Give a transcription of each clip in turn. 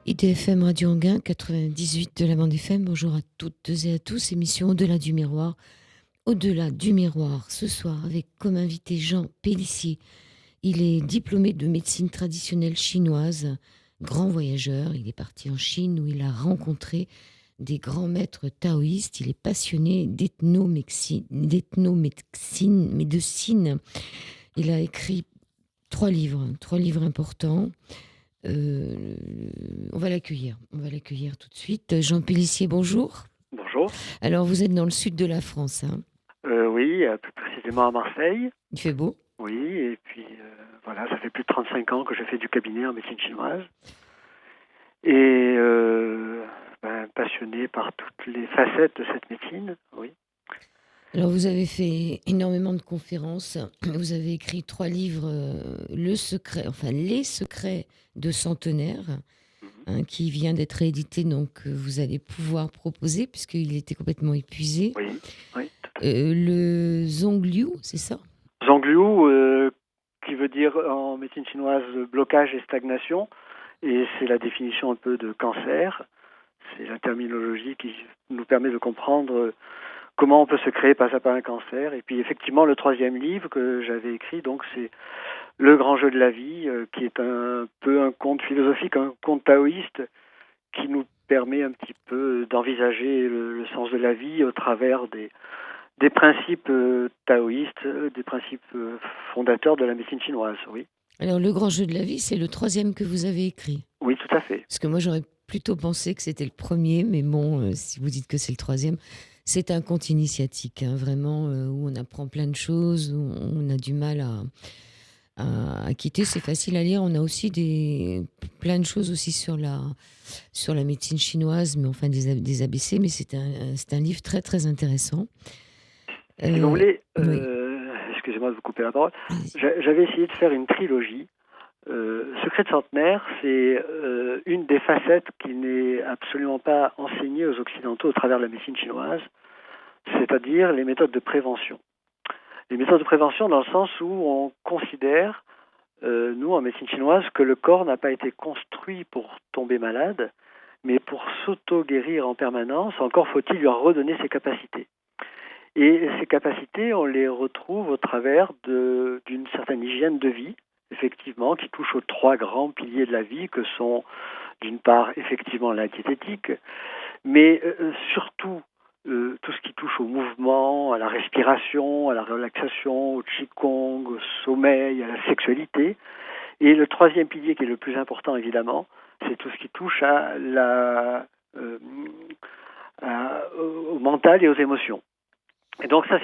IDFM Radio Anguin, 98 de la bande FM. Bonjour à toutes et à tous. Émission Au-delà du miroir. Au-delà du miroir, ce soir, avec comme invité Jean Pélissier. Il est diplômé de médecine traditionnelle chinoise, grand voyageur. Il est parti en Chine où il a rencontré des grands maîtres taoïstes. Il est passionné médecine. Il a écrit trois livres importants. On va l'accueillir tout de suite. Jean Pélissier, bonjour. Bonjour. Alors, vous êtes dans le sud de la France, hein? Oui, plus précisément à Marseille. Il fait beau? Oui, et puis voilà, ça fait plus de 35 ans que je fais du cabinet en médecine chinoise. Et passionné par toutes les facettes de cette médecine, oui. Alors, vous avez fait énormément de conférences. Vous avez écrit 3 livres, Les secrets de Centenaire, Mhm. qui vient d'être réédité, donc vous allez pouvoir proposer, puisqu'il était complètement épuisé. Oui, oui, tout à fait. Le Zongliu, c'est ça? Zongliu, qui veut dire en médecine chinoise blocage et stagnation, et c'est la définition un peu de cancer. C'est la terminologie qui nous permet de comprendre comment on peut se créer pas à pas un cancer. Et puis effectivement, le troisième livre que j'avais écrit, donc c'est Le grand jeu de la vie, qui est un peu un conte philosophique, un conte taoïste qui nous permet un petit peu d'envisager le sens de la vie au travers des principes taoïstes, des principes fondateurs de la médecine chinoise, oui. Alors, Le grand jeu de la vie, c'est le 3e que vous avez écrit. Oui, tout à fait. Parce que moi, j'aurais plutôt pensé que c'était le premier, mais bon, si vous dites que c'est le 3e, c'est un conte initiatique, hein, vraiment, où on apprend plein de choses, où on a du mal à quitter. C'est facile à lire. On a aussi plein de choses aussi sur la médecine chinoise, mais enfin des ABC, mais c'est un livre très, très intéressant. Si vous voulez, Oui. excusez-moi de vous couper la parole, Allez-y. j'avais essayé de faire une trilogie. Secret de Centenaire, c'est une des facettes qui n'est absolument pas enseignée aux Occidentaux au travers de la médecine chinoise, c'est-à-dire les méthodes de prévention. Les méthodes de prévention dans le sens où on considère, nous en médecine chinoise, que le corps n'a pas été construit pour tomber malade, mais pour s'auto-guérir en permanence, encore faut-il lui en redonner ses capacités. Et ces capacités, on les retrouve au travers d'une certaine hygiène de vie, effectivement, qui touche aux 3 grands piliers de la vie, que sont, d'une part, effectivement, la diététique, mais surtout, tout ce qui touche au mouvement, à la respiration, à la relaxation, au qigong, au sommeil, à la sexualité. Et le 3e pilier, qui est le plus important, évidemment, c'est tout ce qui touche euh, au mental et aux émotions. Et donc ça,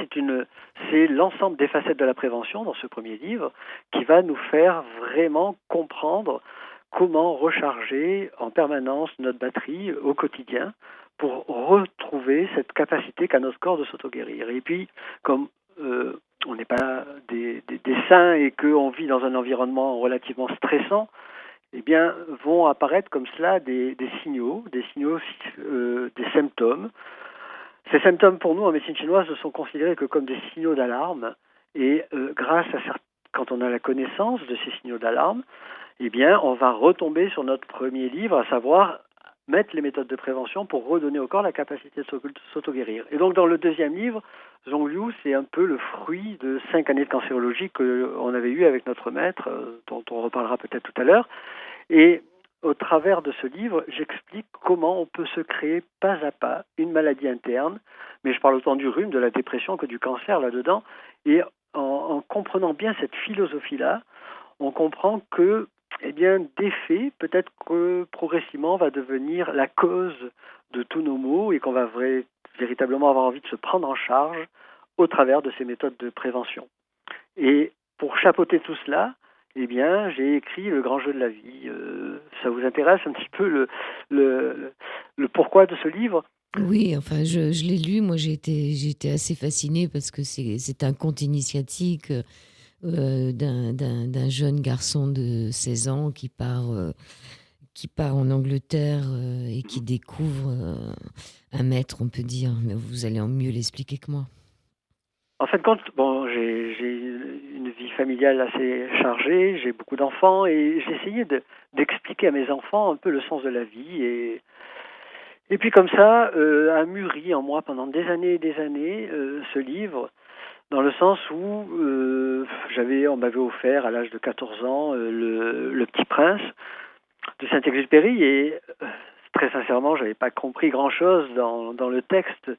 c'est l'ensemble des facettes de la prévention dans ce premier livre qui va nous faire vraiment comprendre comment recharger en permanence notre batterie au quotidien pour retrouver cette capacité qu'a notre corps de s'auto-guérir. Et puis, comme on n'est pas des saints et qu'on vit dans un environnement relativement stressant, eh bien, vont apparaître comme cela des signaux, des symptômes. Ces symptômes, pour nous, en médecine chinoise, ne sont considérés que comme des signaux d'alarme. Et quand on a la connaissance de ces signaux d'alarme, eh bien, on va retomber sur notre premier livre, à savoir mettre les méthodes de prévention pour redonner au corps la capacité de s'auto-guérir. Et donc, dans le deuxième livre, Zongliu, c'est un peu le fruit de 5 années de cancérologie qu'on avait eu avec notre maître, dont on reparlera peut-être tout à l'heure. Et au travers de ce livre, j'explique comment on peut se créer pas à pas une maladie interne, mais je parle autant du rhume, de la dépression que du cancer là-dedans. Et en comprenant bien cette philosophie-là, on comprend que, eh bien, des faits, peut-être que progressivement va devenir la cause de tous nos maux et qu'on va véritablement avoir envie de se prendre en charge au travers de ces méthodes de prévention. Et pour chapeauter tout cela, eh bien, j'ai écrit Le grand jeu de la vie. Ça vous intéresse un petit peu le pourquoi de ce livre? Oui, enfin, je l'ai lu. Moi, j'ai été assez fascinée parce que c'est un conte initiatique, d'un jeune garçon de 16 ans qui part en Angleterre, et qui découvre un maître, on peut dire. Mais vous allez en mieux l'expliquer que moi. En fin de compte, bon, j'ai une vie familiale assez chargée, j'ai beaucoup d'enfants et j'ai essayé d'expliquer à mes enfants un peu le sens de la vie et puis comme ça a mûri en moi pendant des années et des années ce livre dans le sens où on m'avait offert à l'âge de 14 ans le Petit Prince de Saint-Exupéry et très sincèrement, j'avais pas compris grand-chose dans le texte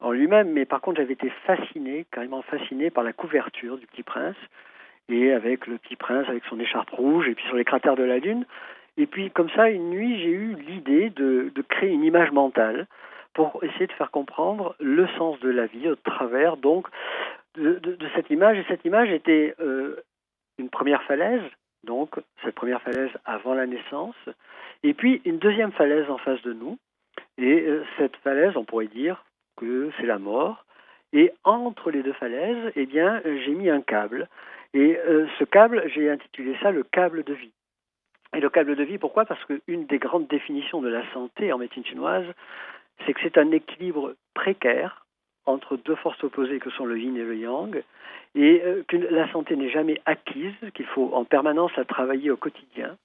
en lui-même, mais par contre, j'avais été fasciné, carrément fasciné par la couverture du Petit Prince et avec le Petit Prince avec son écharpe rouge et puis sur les cratères de la Lune. Et puis comme ça, une nuit, j'ai eu l'idée de créer une image mentale pour essayer de faire comprendre le sens de la vie au travers donc de cette image. Et cette image était une première falaise, donc cette première falaise avant la naissance, et puis une deuxième falaise en face de nous. Et cette falaise, on pourrait dire que c'est la mort. Et entre les deux falaises, eh bien, j'ai mis un câble. Et ce câble, j'ai intitulé ça le câble de vie. Et le câble de vie, pourquoi ? Parce qu'une des grandes définitions de la santé en médecine chinoise, c'est que c'est un équilibre précaire entre deux forces opposées que sont le yin et le yang, et que la santé n'est jamais acquise, qu'il faut en permanence la travailler au quotidien.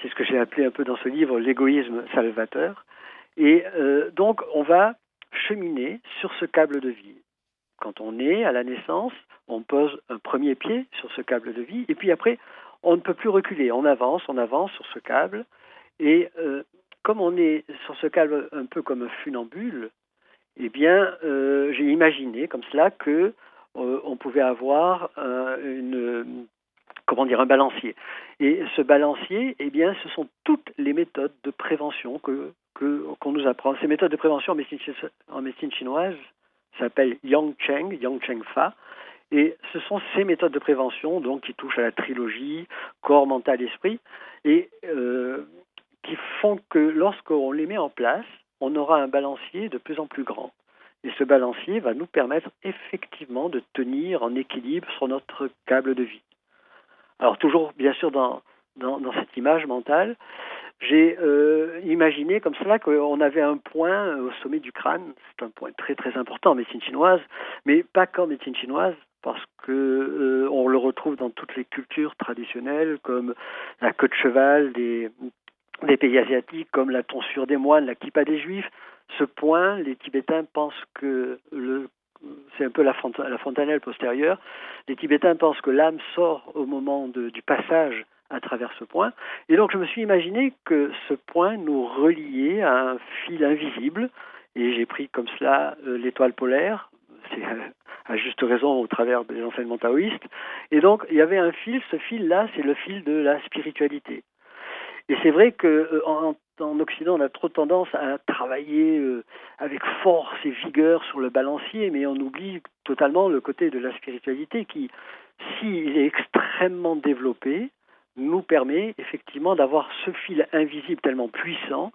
C'est ce que j'ai appelé un peu dans ce livre l'égoïsme salvateur. Et donc, on va cheminer sur ce câble de vie. Quand on est à la naissance, on pose un premier pied sur ce câble de vie, et puis après, on ne peut plus reculer. On avance sur ce câble, et comme on est sur ce câble un peu comme un funambule, eh bien, j'ai imaginé comme cela que on pouvait avoir un balancier. Et ce balancier, eh bien, ce sont toutes les méthodes de prévention qu'on nous apprend. Ces méthodes de prévention en médecine chinoise s'appellent Yang Cheng Fa, et ce sont ces méthodes de prévention donc qui touchent à la trilogie corps, mental, esprit, et qui font que lorsqu'on les met en place, on aura un balancier de plus en plus grand. Et ce balancier va nous permettre effectivement de tenir en équilibre sur notre câble de vie. Alors toujours, bien sûr, dans cette image mentale, j'ai imaginé comme cela qu'on avait un point au sommet du crâne. C'est un point très très important en médecine chinoise, mais pas qu'en médecine chinoise, parce que on le retrouve dans toutes les cultures traditionnelles, comme la queue de cheval des pays asiatiques, comme la tonsure des moines, la kippa des juifs. Ce point, les Tibétains pensent que c'est un peu la fontanelle postérieure. Les Tibétains pensent que l'âme sort au moment du passage à travers ce point. Et donc je me suis imaginé que ce point nous reliait à un fil invisible. Et j'ai pris comme cela l'étoile polaire. C'est à juste raison au travers des enseignements taoïstes. Et donc il y avait un fil, ce fil-là, c'est le fil de la spiritualité. Et c'est vrai qu'en Occident, on a trop tendance à travailler avec force et vigueur sur le balancier, mais on oublie totalement le côté de la spiritualité qui, s'il est extrêmement développé, nous permet effectivement d'avoir ce fil invisible tellement puissant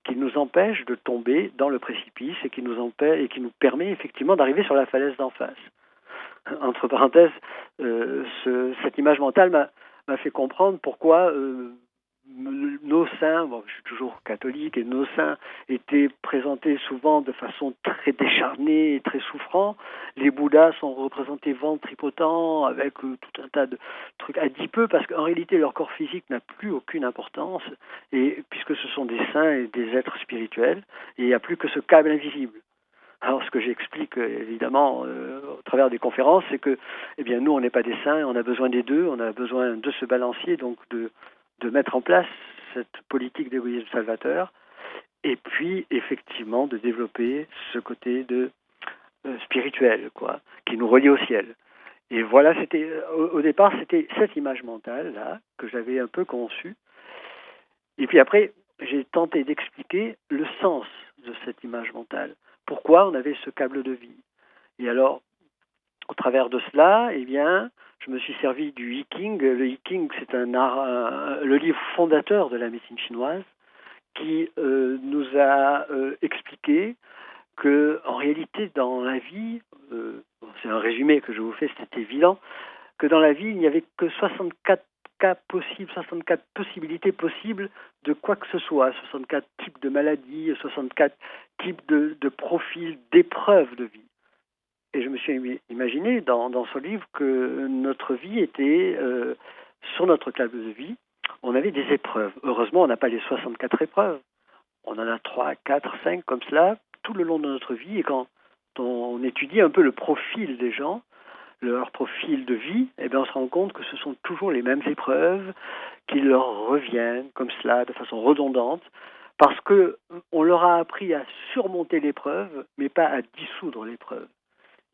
qui nous empêche de tomber dans le précipice et qui nous permet effectivement d'arriver sur la falaise d'en face. Entre parenthèses, cette image mentale m'a fait comprendre pourquoi nos saints, je suis toujours catholique, et nos saints étaient présentés souvent de façon très décharnée et très souffrant. Les Bouddhas sont représentés ventripotents avec tout un tas de trucs adipeux, parce qu'en réalité leur corps physique n'a plus aucune importance, et puisque ce sont des saints et des êtres spirituels, et il n'y a plus que ce câble invisible. Alors, ce que j'explique évidemment au travers des conférences, c'est que, eh bien, nous, on n'est pas des saints, on a besoin des deux, on a besoin de ce balancier, donc de mettre en place cette politique d'égoïsme salvateur, et puis effectivement de développer ce côté de spirituel, qui nous relie au ciel. Et voilà, c'était au départ, c'était cette image mentale là que j'avais un peu conçue. Et puis après, j'ai tenté d'expliquer le sens de cette image mentale. Pourquoi on avait ce câble de vie. Et alors, au travers de cela, eh bien, je me suis servi du I Ching. Le I Ching, c'est un art, le livre fondateur de la médecine chinoise, qui nous a expliqué que, en réalité, dans la vie, c'est un résumé que je vous fais, c'est évident, que dans la vie, il n'y avait que 64 cas possibles, 64 possibilités possibles de quoi que ce soit, 64 types de maladies, 64 types de profils, d'épreuves de vie. et je me suis imaginé dans ce livre que notre vie était, sur notre table de vie, on avait des épreuves. Heureusement, on n'a pas les 64 épreuves. On en a 3, 4, 5 comme cela tout le long de notre vie. Et quand on étudie un peu le profil des gens, leur profil de vie, eh bien on se rend compte que ce sont toujours les mêmes épreuves qui leur reviennent comme cela, de façon redondante, parce qu'on leur a appris à surmonter l'épreuve, mais pas à dissoudre l'épreuve.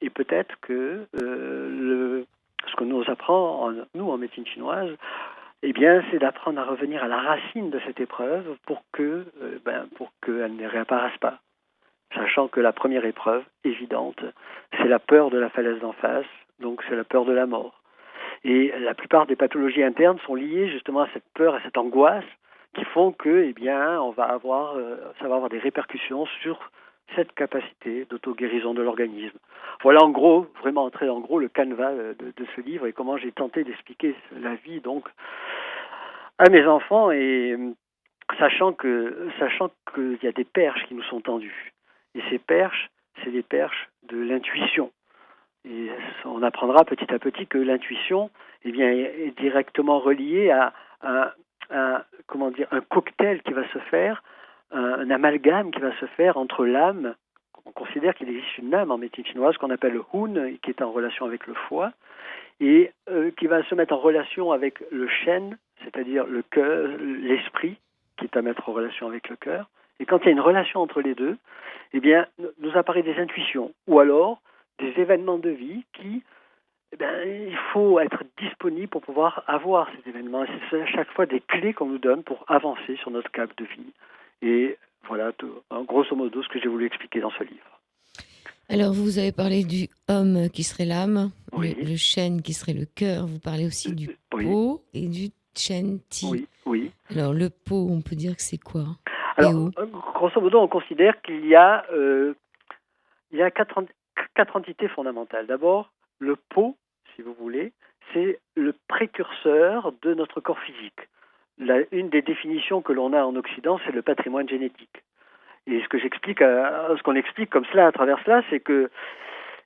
Et peut-être que ce que nous apprend, nous, en médecine chinoise, eh bien, c'est d'apprendre à revenir à la racine de cette épreuve pour qu'elle ne réapparaisse pas. Sachant que la première épreuve, évidente, c'est la peur de la falaise d'en face, donc c'est la peur de la mort. Et la plupart des pathologies internes sont liées justement à cette peur, à cette angoisse, qui font que, eh bien, ça va avoir des répercussions sur cette capacité d'auto-guérison de l'organisme. Voilà en gros, vraiment très en gros, le canevas de ce livre et comment j'ai tenté d'expliquer la vie donc à mes enfants et sachant qu'il y a des perches qui nous sont tendues. Et ces perches, c'est des perches de l'intuition. Et on apprendra petit à petit que l'intuition, eh bien, est directement reliée à un cocktail qui va se faire, un amalgame qui va se faire entre l'âme. On considère qu'il existe une âme en médecine chinoise qu'on appelle le Hun, qui est en relation avec le foie, et qui va se mettre en relation avec le Shen, c'est-à-dire le cœur, l'esprit, qui est à mettre en relation avec le cœur. Et quand il y a une relation entre les deux, eh bien, nous apparaît des intuitions, ou alors des événements de vie qui, eh bien, il faut être disponible pour pouvoir avoir ces événements. Et c'est à chaque fois des clés qu'on nous donne pour avancer sur notre cap de vie. Et voilà, grosso modo, ce que j'ai voulu expliquer dans ce livre. Alors, vous avez parlé du homme qui serait l'âme, Oui. le chêne qui serait le cœur. Vous parlez aussi du po et du chen ti. Oui, oui. Alors, le po, on peut dire que c'est quoi? Alors, grosso modo, on considère qu'il y a quatre entités fondamentales. D'abord, le po, si vous voulez, c'est le précurseur de notre corps physique. Une des définitions que l'on a en Occident, c'est le patrimoine génétique. Et ce qu'on explique comme cela à travers cela, c'est que,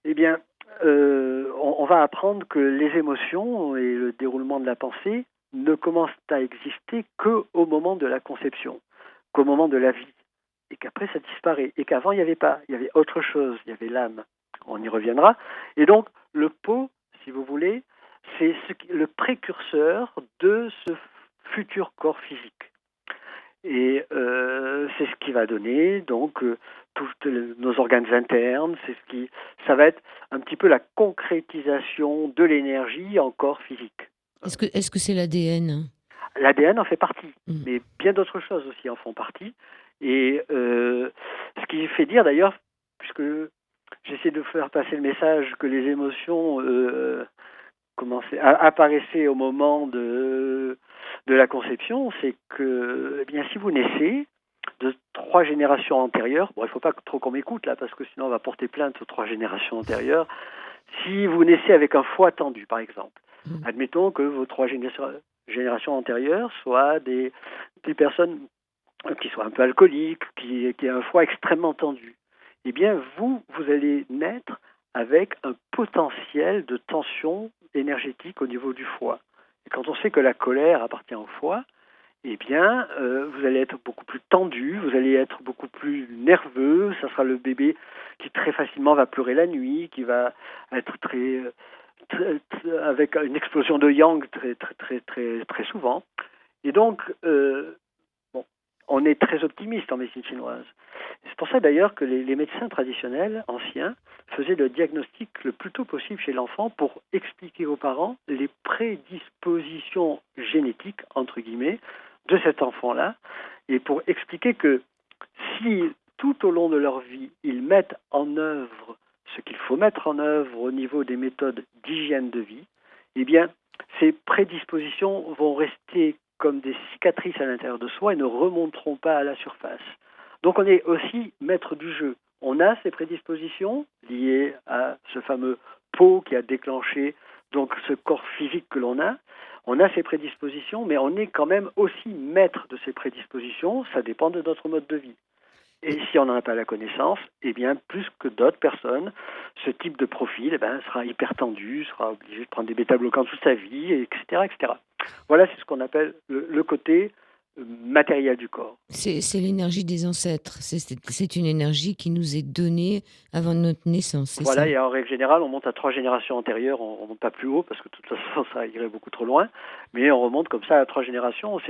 eh bien, on va apprendre que les émotions et le déroulement de la pensée ne commencent à exister qu'au moment de la conception, qu'au moment de la vie, et qu'après ça disparaît, et qu'avant il n'y avait pas, il y avait autre chose, il y avait l'âme. On y reviendra. Et donc le po, si vous voulez, c'est le précurseur de ce futur corps physique. Et c'est ce qui va donner donc tous nos organes internes, ça va être un petit peu la concrétisation de l'énergie en corps physique. Est-ce que c'est l'ADN? L'ADN en fait partie, mais bien d'autres choses aussi en font partie. Et ce qui fait dire d'ailleurs, puisque j'essaie de faire passer le message que les émotions apparaissaient au moment de la conception, c'est que eh bien, si vous naissez de 3 générations antérieures, bon, il ne faut pas trop qu'on m'écoute là, parce que sinon on va porter plainte aux 3 générations antérieures. Si vous naissez avec un foie tendu, par exemple, admettons que vos 3 générations antérieures soient des personnes qui soient un peu alcooliques, qui aient un foie extrêmement tendu, eh bien vous allez naître avec un potentiel de tension énergétique au niveau du foie. Et quand on sait que la colère appartient au foie, eh bien, vous allez être beaucoup plus tendu, vous allez être beaucoup plus nerveux, ça sera le bébé qui très facilement va pleurer la nuit, qui va être avec une explosion de yang très souvent. Et donc, on est très optimiste en médecine chinoise. C'est pour ça d'ailleurs que les médecins traditionnels anciens faisaient le diagnostic le plus tôt possible chez l'enfant pour expliquer aux parents les prédispositions génétiques, entre guillemets, de cet enfant-là, et pour expliquer que si tout au long de leur vie, ils mettent en œuvre ce qu'il faut mettre en œuvre au niveau des méthodes d'hygiène de vie, eh bien, ces prédispositions vont rester comme des cicatrices à l'intérieur de soi et ne remonteront pas à la surface. Donc on est aussi maître du jeu. On a ces prédispositions liées à ce fameux po qui a déclenché donc ce corps physique que l'on a. On a ces prédispositions, mais on est quand même aussi maître de ces prédispositions. Ça dépend de notre mode de vie. Et si on n'en a pas la connaissance, eh bien, plus que d'autres personnes ce type de profil sera hypertendu, sera obligé de prendre des bêta-bloquants toute sa vie, etc., etc. Voilà, c'est ce qu'on appelle le côté matériel du corps. C'est l'énergie des ancêtres. C'est une énergie qui nous est donnée avant notre naissance, c'est Voilà, ça? et en règle générale, on monte à 3 générations antérieures, on ne monte pas plus haut, parce que de toute façon, ça irait beaucoup trop loin, mais on remonte comme ça à 3 générations.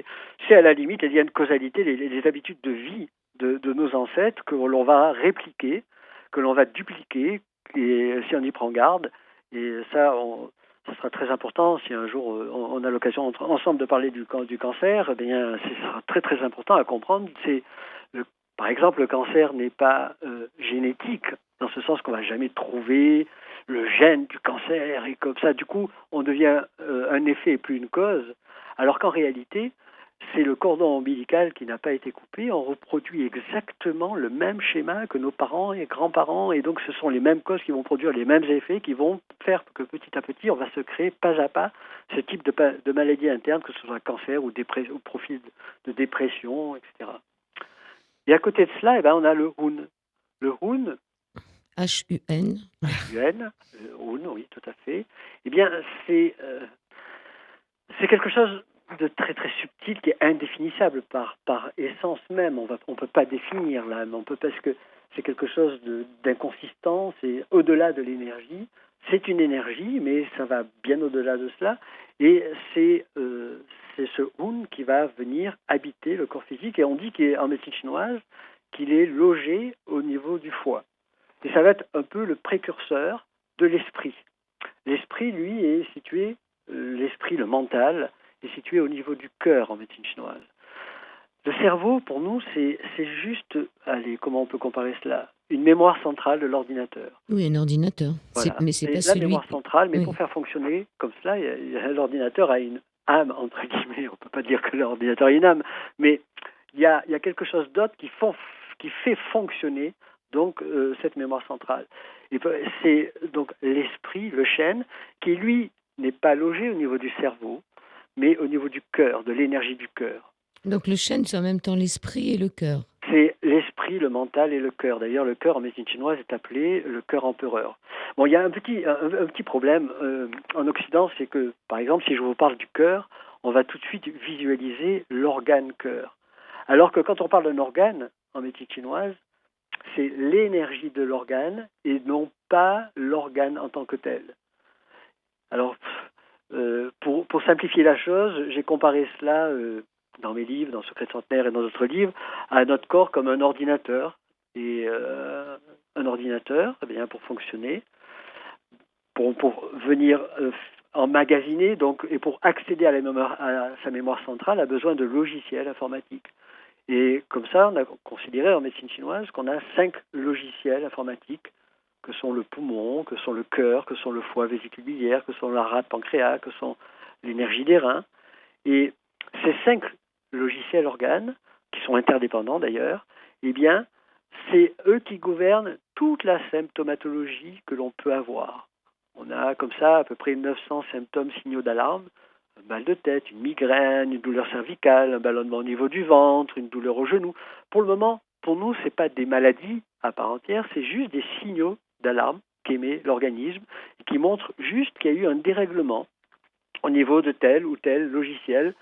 C'est à la limite, il y a une causalité, les habitudes de vie de nos ancêtres que l'on va répliquer, que l'on va dupliquer, et si on y prend garde, et ça sera très important. Si un jour on a l'occasion ensemble de parler du cancer, eh bien, ce sera très très important à comprendre. Par exemple, le cancer n'est pas génétique, dans ce sens qu'on ne va jamais trouver le gène du cancer, et comme ça, du coup, on devient un effet et plus une cause, alors qu'en réalité, c'est le cordon ombilical qui n'a pas été coupé. On reproduit exactement le même schéma que nos parents et grands-parents, et donc ce sont les mêmes causes qui vont produire les mêmes effets, qui vont faire que petit à petit, on va se créer pas à pas ce type de maladie interne, que ce soit cancer ou profil de dépression, etc. Et à côté de cela, on a le Hun. Le Hun, H-U-N. Hun, Hun, oui, tout à fait. Eh bien, c'est quelque chose de très très subtil qui est indéfinissable par essence même. On peut pas définir l'âme, parce que c'est quelque chose d'inconsistant, c'est au-delà de l'énergie. C'est une énergie, mais ça va bien au-delà de cela. Et c'est ce Hun qui va venir habiter le corps physique. Et on dit qu'en médecine chinoise, qu'il est logé au niveau du foie. Et ça va être un peu le précurseur de l'esprit. L'esprit, lui, est situé, l'esprit, le mental, est situé au niveau du cœur en médecine chinoise. Le cerveau, pour nous, c'est juste, allez, comment on peut comparer cela? Une mémoire centrale de l'ordinateur. Oui, un ordinateur. Voilà. Mais c'est pas la celui... mémoire centrale, mais Oui. pour faire fonctionner comme cela, l'ordinateur a une âme, entre guillemets. On ne peut pas dire que l'ordinateur a une âme, mais il y a quelque chose d'autre qui fait fonctionner donc cette mémoire centrale. Et c'est donc l'esprit, le chêne, qui lui n'est pas logé au niveau du cerveau, mais au niveau du cœur, de l'énergie du cœur. Donc le chêne, c'est en même temps l'esprit et le cœur. C'est l'esprit, le mental et le cœur. D'ailleurs, le cœur en médecine chinoise est appelé le cœur empereur. Bon, il y a un petit problème en Occident, c'est que, par exemple, si je vous parle du cœur, on va tout de suite visualiser l'organe cœur. Alors que quand on parle d'un organe en médecine chinoise, c'est l'énergie de l'organe et non pas l'organe en tant que tel. Alors, pour simplifier la chose, j'ai comparé cela dans mes livres, dans Secrets de Centenaire et dans d'autres livres, à notre corps comme un ordinateur. Et un ordinateur, eh bien, pour fonctionner, pour venir emmagasiner, donc, et pour accéder à sa mémoire centrale, a besoin de logiciels informatiques. Et comme ça, on a considéré en médecine chinoise qu'on a 5 logiciels informatiques, que sont le poumon, que sont le cœur, que sont le foie, vésicule biliaire, que sont la rate, pancréas, que sont l'énergie des reins. Et ces 5 logiciels organes, qui sont interdépendants d'ailleurs, eh bien, c'est eux qui gouvernent toute la symptomatologie que l'on peut avoir. On a comme ça à peu près 900 symptômes signaux d'alarme: un mal de tête, une migraine, une douleur cervicale, un ballonnement au niveau du ventre, une douleur au genou. Pour le moment, pour nous, ce n'est pas des maladies à part entière, c'est juste des signaux d'alarme qu'émet l'organisme et qui montrent juste qu'il y a eu un dérèglement au niveau de tel ou tel logiciel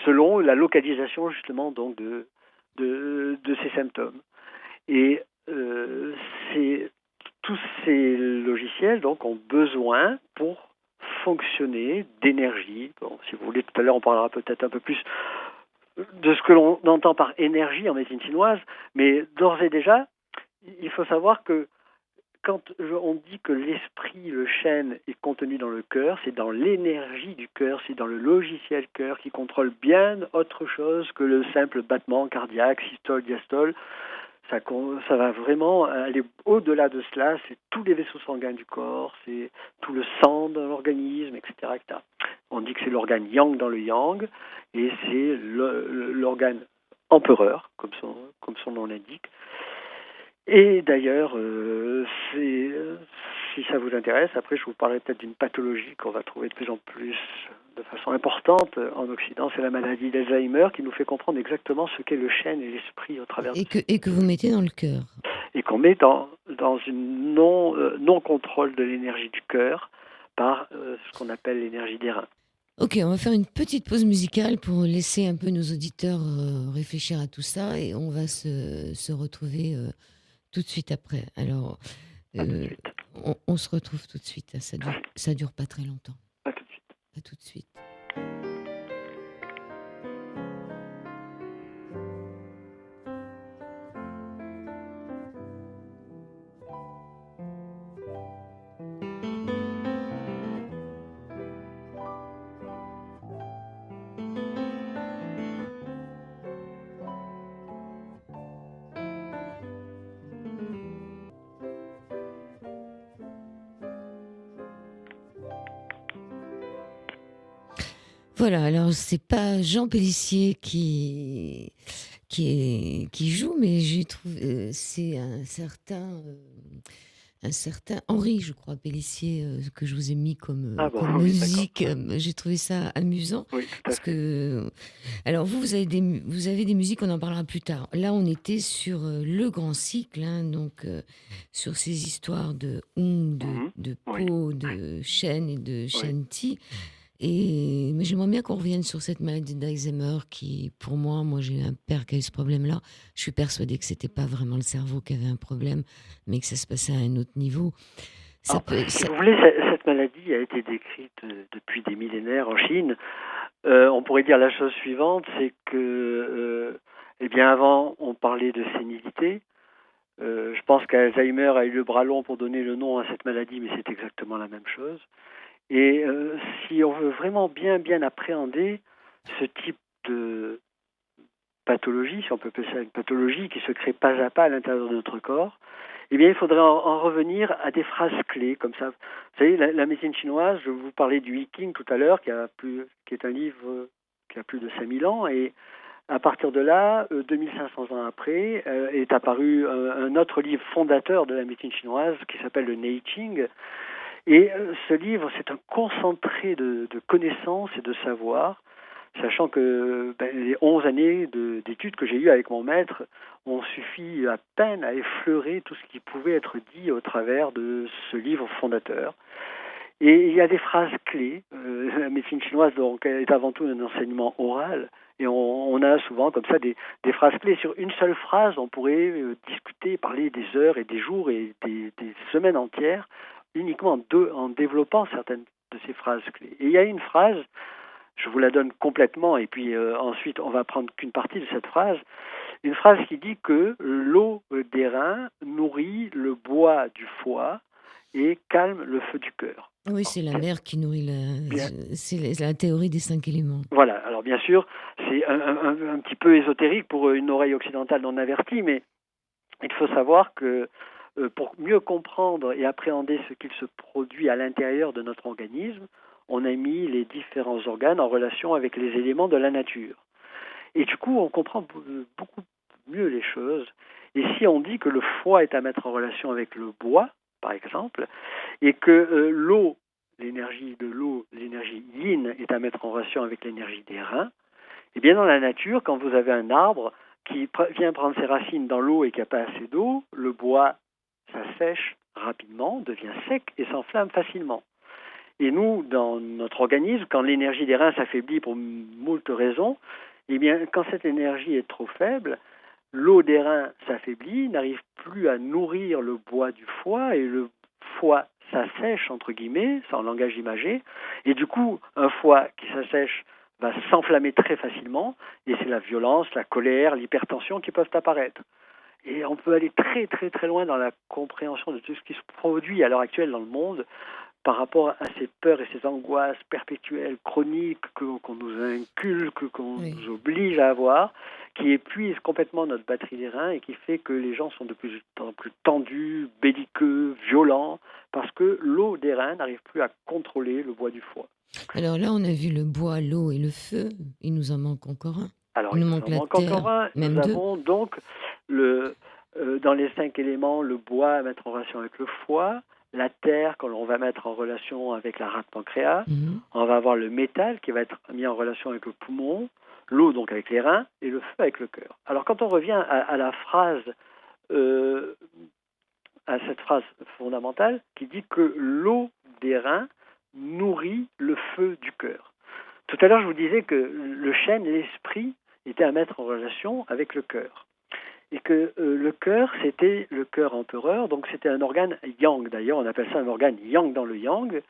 selon la localisation justement donc de ces symptômes. Et tous ces logiciels donc ont besoin pour fonctionner d'énergie. Bon, si vous voulez, tout à l'heure on parlera peut-être un peu plus de ce que l'on entend par énergie en médecine chinoise, mais d'ores et déjà, il faut savoir que quand on dit que l'esprit, le chêne, est contenu dans le cœur, c'est dans l'énergie du cœur, c'est dans le logiciel cœur qui contrôle bien autre chose que le simple battement cardiaque, systole, diastole. Ça va vraiment aller au-delà de cela, c'est tous les vaisseaux sanguins du corps, c'est tout le sang dans l'organisme, etc., etc. On dit que c'est l'organe yang dans le yang, et c'est l'organe empereur, comme son nom l'indique. Et d'ailleurs, si ça vous intéresse, après je vous parlerai peut-être d'une pathologie qu'on va trouver de plus en plus de façon importante en Occident, c'est la maladie d'Alzheimer, qui nous fait comprendre exactement ce qu'est le chêne et l'esprit au travers et que vous mettez dans le cœur. et qu'on met dans dans une non-contrôle de l'énergie du cœur par ce qu'on appelle l'énergie des reins. Ok, on va faire une petite pause musicale pour laisser un peu nos auditeurs réfléchir à tout ça et on va se retrouver tout de suite après. Alors, À tout de euh, suite. on se retrouve tout de suite. Merci. Ça dure pas très longtemps. À tout de suite. À tout de suite. Voilà, alors c'est pas Jean Pélissier qui joue, mais j'ai trouvé c'est un certain Henri, je crois, Pélissier, que je vous ai mis Ah bon, comme oui, d'accord. musique. J'ai trouvé ça amusant Oui, tout à parce fait. que alors vous avez vous avez des musiques, on en parlera plus tard. Là, on était sur le grand cycle, hein, donc sur ces histoires de Hong, Mhm. de Oui, Po, de Shen et de oui. Shen-Ti. Mais j'aimerais bien qu'on revienne sur cette maladie d'Alzheimer qui, pour moi j'ai un père qui a eu ce problème-là. Je suis persuadée que c'était pas vraiment le cerveau qui avait un problème, mais que ça se passait à un autre niveau. Ça Alors, peut, si ça... vous voulez, cette maladie a été décrite depuis des millénaires en Chine. On pourrait dire la chose suivante, c'est que, eh bien, avant, on parlait de sénilité. Je pense qu'Alzheimer a eu le bras long pour donner le nom à cette maladie, mais c'est exactement la même chose. Et si on veut vraiment bien appréhender ce type de pathologie, si on peut appeler ça une pathologie, qui se crée pas à pas à l'intérieur de notre corps, eh bien, il faudrait en revenir à des phrases clés, comme ça. Vous savez, la médecine chinoise, je vous parlais du I Ching tout à l'heure, qui est un livre qui a plus de 5000 ans, et à partir de là, 2500 ans après, est apparu un autre livre fondateur de la médecine chinoise qui s'appelle le Nei Ching. Et ce livre, c'est un concentré de connaissances et de savoir, sachant que les 11 années d'études que j'ai eues avec mon maître ont suffi à peine à effleurer tout ce qui pouvait être dit au travers de ce livre fondateur. Et il y a des phrases clés. La médecine chinoise donc, est avant tout un enseignement oral. Et on a souvent comme ça des phrases clés. Sur une seule phrase, on pourrait discuter, parler des heures et des jours et des semaines entières, uniquement en développant certaines de ces phrases clés. Et il y a une phrase, je vous la donne complètement, et puis ensuite on va prendre qu'une partie de cette phrase, une phrase qui dit que l'eau des reins nourrit le bois du foie et calme le feu du cœur. Oui, c'est la mer qui nourrit Bien. c'est la théorie des 5 éléments. Voilà, alors bien sûr, c'est un petit peu ésotérique pour une oreille occidentale non avertie, mais il faut savoir que pour mieux comprendre et appréhender ce qu'il se produit à l'intérieur de notre organisme, on a mis les différents organes en relation avec les éléments de la nature. Et du coup, on comprend beaucoup mieux les choses. Et si on dit que le foie est à mettre en relation avec le bois, par exemple, et que l'eau, l'énergie de l'eau, l'énergie yin, est à mettre en relation avec l'énergie des reins, eh bien dans la nature, quand vous avez un arbre qui vient prendre ses racines dans l'eau et qui n'a pas assez d'eau, le bois s'assèche rapidement, devient sec et s'enflamme facilement. Et nous, dans notre organisme, quand l'énergie des reins s'affaiblit pour moult raisons, eh bien, quand cette énergie est trop faible, l'eau des reins s'affaiblit, n'arrive plus à nourrir le bois du foie et le foie s'assèche, entre guillemets, c'est en langage imagé, et du coup, un foie qui s'assèche va s'enflammer très facilement, et c'est la violence, la colère, l'hypertension qui peuvent apparaître. Et on peut aller très loin dans la compréhension de tout ce qui se produit à l'heure actuelle dans le monde par rapport à ces peurs et ces angoisses perpétuelles, chroniques qu'on nous inculque, qu'on nous oblige à avoir, qui épuisent complètement notre batterie des reins et qui fait que les gens sont de plus en plus tendus, belliqueux, violents, parce que l'eau des reins n'arrive plus à contrôler le bois du foie. Alors là, on a vu le bois, l'eau et le feu. Il nous en manque encore un. Alors, Il il nous nous manque en la manque encore terre, un. même Nous deux. avons donc dans les 5 éléments, le bois à mettre en relation avec le foie, la terre que l'on va mettre en relation avec la rate pancréas, on va avoir le métal qui va être mis en relation avec le poumon, l'eau donc avec les reins et le feu avec le cœur. Alors quand on revient à la phrase à cette phrase fondamentale qui dit que l'eau des reins nourrit le feu du cœur. Tout à l'heure, je vous disais que le chêne, l'esprit, était à mettre en relation avec le cœur. Et que le cœur, c'était le cœur empereur, donc c'était un organe yang. D'ailleurs, on appelle ça un organe yang dans le yang.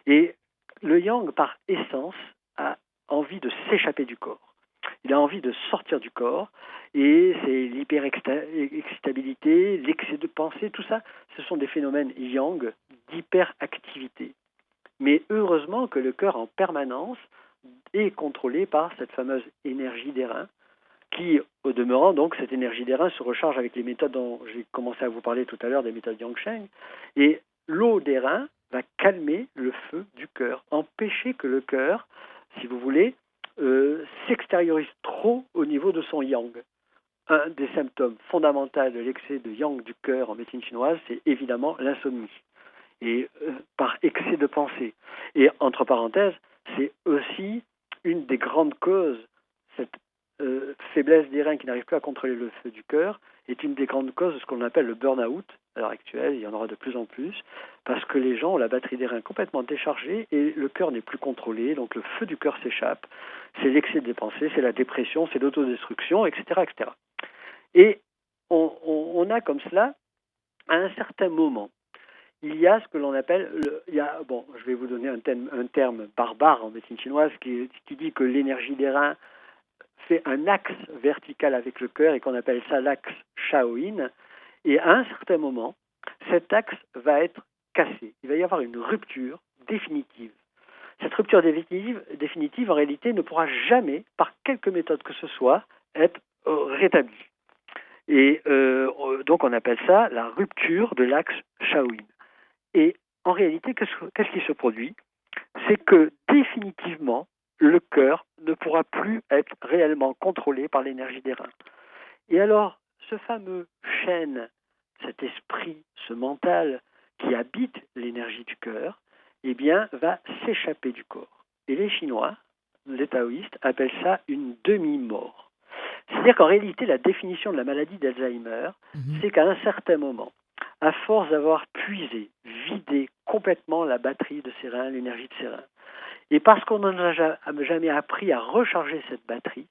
Et le yang, par essence, a envie de s'échapper du corps. Il a envie de sortir du corps, et c'est l'hyperexcitabilité, l'excès de pensée, tout ça, ce sont des phénomènes yang d'hyperactivité. Mais heureusement que le cœur en permanence est contrôlé par cette fameuse énergie des reins, qui, au demeurant, donc, cette énergie des reins se recharge avec les méthodes dont j'ai commencé à vous parler tout à l'heure, des méthodes Yang Sheng. Et l'eau des reins va calmer le feu du cœur, empêcher que le cœur, si vous voulez, s'extériorise trop au niveau de son yang. Un des symptômes fondamentaux de l'excès de yang du cœur en médecine chinoise, c'est évidemment l'insomnie, et par excès de pensée. Et entre parenthèses, c'est aussi une des grandes causes, cette faiblesse des reins qui n'arrive plus à contrôler le feu du cœur, est une des grandes causes de ce qu'on appelle le burn-out. À l'heure actuelle, il y en aura de plus en plus, parce que les gens ont la batterie des reins complètement déchargée et le cœur n'est plus contrôlé, donc le feu du cœur s'échappe. C'est l'excès des pensées, c'est la dépression, c'est l'autodestruction, etc., etc. Et on a comme cela, à un certain moment, il y a ce que l'on appelle, je vais vous donner un terme barbare en médecine chinoise qui dit que l'énergie des reins fait un axe vertical avec le cœur et qu'on appelle ça l'axe Shaoyin. Et à un certain moment, cet axe va être cassé. Il va y avoir une rupture définitive. Cette rupture définitive, en réalité, ne pourra jamais, par quelque méthode que ce soit, être rétablie. Et donc on appelle ça la rupture de l'axe Shaoyin. Et en réalité, qu'est-ce qui se produit? C'est que définitivement, le cœur ne pourra plus être réellement contrôlé par l'énergie des reins. Et alors, ce fameux chêne, cet esprit, ce mental qui habite l'énergie du cœur, eh bien, va s'échapper du corps. Et les Chinois, les taoïstes, appellent ça une demi-mort. C'est-à-dire qu'en réalité, la définition de la maladie d'Alzheimer, c'est qu'à un certain moment, à force d'avoir puisé, vidé complètement la batterie de ses reins, l'énergie de ses reins, et parce qu'on n'a jamais appris à recharger cette batterie,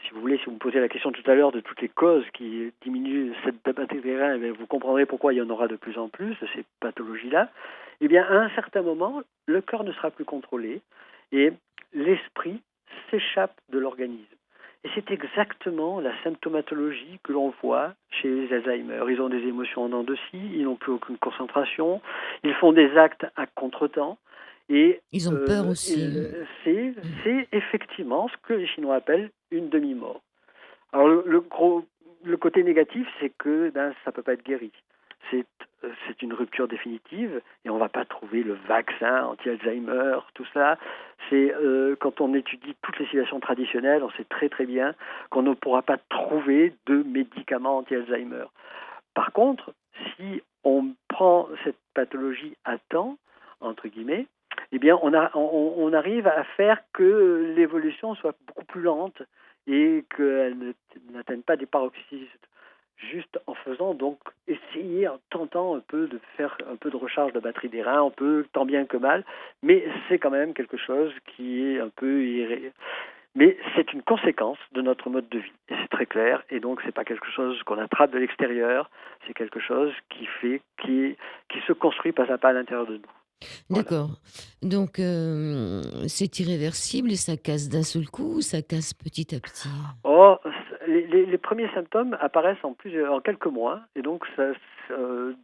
si vous voulez, si vous me posez la question tout à l'heure de toutes les causes qui diminuent cette batterie des reins, vous comprendrez pourquoi il y en aura de plus en plus de ces pathologies-là. Eh bien, à un certain moment, le cœur ne sera plus contrôlé et l'esprit s'échappe de l'organisme. Et c'est exactement la symptomatologie que l'on voit chez les Alzheimer. Ils ont des émotions en dents de scie, ils n'ont plus aucune concentration, ils font des actes à contretemps. Et Ils ont peur aussi. c'est effectivement ce que les Chinois appellent une demi-mort. Alors le côté négatif, c'est que ça ne peut pas être guéri. C'est une rupture définitive et on ne va pas trouver le vaccin anti-Alzheimer, tout ça. C'est quand on étudie toutes les civilisations traditionnelles, on sait très très bien qu'on ne pourra pas trouver de médicaments anti-Alzheimer. Par contre, si on prend cette pathologie à temps, entre guillemets, eh bien on arrive à faire que l'évolution soit beaucoup plus lente et qu'elle n'atteigne pas des paroxysmes, juste en faisant donc essayer, en tentant un peu de faire un peu de recharge de batterie des reins, un peu tant bien que mal, mais c'est quand même quelque chose qui est un peu mais c'est une conséquence de notre mode de vie, et c'est très clair, et donc c'est pas quelque chose qu'on attrape de l'extérieur, c'est quelque chose qui se construit pas à pas à l'intérieur de nous. Voilà. D'accord. Donc, c'est irréversible et ça casse d'un seul coup ou ça casse petit à petit? Oh, les premiers symptômes apparaissent en quelques mois, et donc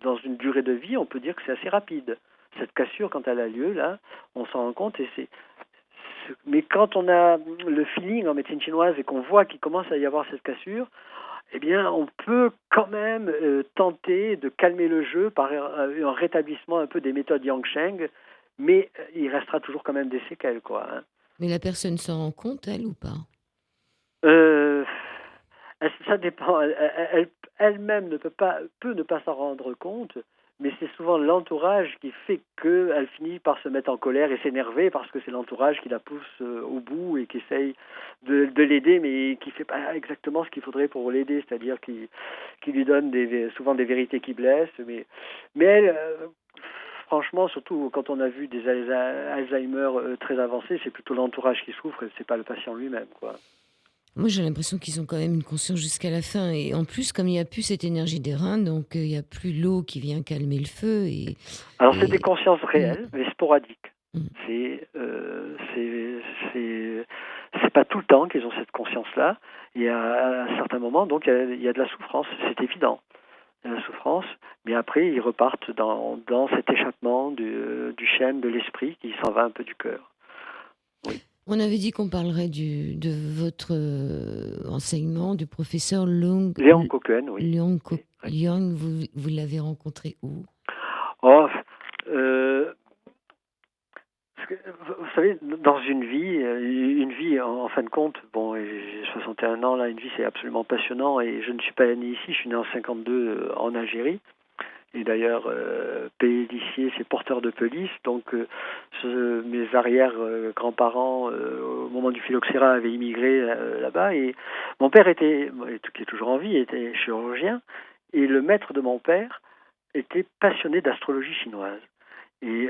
dans une durée de vie, on peut dire que c'est assez rapide. Cette cassure, quand elle a lieu, là, on s'en rend compte, mais quand on a le feeling en médecine chinoise et qu'on voit qu'il commence à y avoir cette cassure, eh bien, on peut quand même tenter de calmer le jeu par un rétablissement un peu des méthodes Yang Sheng, mais il restera toujours quand même des séquelles, quoi. Hein. Mais la personne s'en rend compte, elle, ou pas? Euh, Ça dépend. Elle-même peut ne pas s'en rendre compte, mais c'est souvent l'entourage qui fait qu'elle finit par se mettre en colère et s'énerver parce que c'est l'entourage qui la pousse au bout et qui essaye de l'aider, mais qui fait pas exactement ce qu'il faudrait pour l'aider, c'est-à-dire qui lui donne souvent des vérités qui blessent. Mais elle, franchement, surtout quand on a vu des Alzheimer très avancés, c'est plutôt l'entourage qui souffre, c'est pas le patient lui-même, quoi. Moi, j'ai l'impression qu'ils ont quand même une conscience jusqu'à la fin. Et en plus, comme il n'y a plus cette énergie des reins, donc il n'y a plus l'eau qui vient calmer le feu. Alors c'est des Et... consciences Mm, réelles, mais sporadiques. mm. C'est c'est pas tout le temps qu'ils ont cette conscience-là. Et à un certain moment, donc il y a de la souffrance, c'est évident. Il y a de la souffrance, mais après ils repartent dans cet échappement du chêne de l'esprit qui s'en va un peu du cœur. Oui. On avait dit qu'on parlerait de votre enseignement, du professeur Léon Coquen, oui. Leung Oui, oui. Young. Vous l'avez rencontré où? Oh, euh, vous savez, dans une vie en fin de compte, bon, j'ai 61 ans, là, une vie c'est absolument passionnant et je ne suis pas né ici, je suis né en 52 en Algérie. Et d'ailleurs, pélicier, c'est porteur de pelisse, donc mes arrière-grands-parents, au moment du phylloxéra, avaient immigré là-bas. Et mon père qui est toujours en vie, était chirurgien, et le maître de mon père était passionné d'astrologie chinoise. Et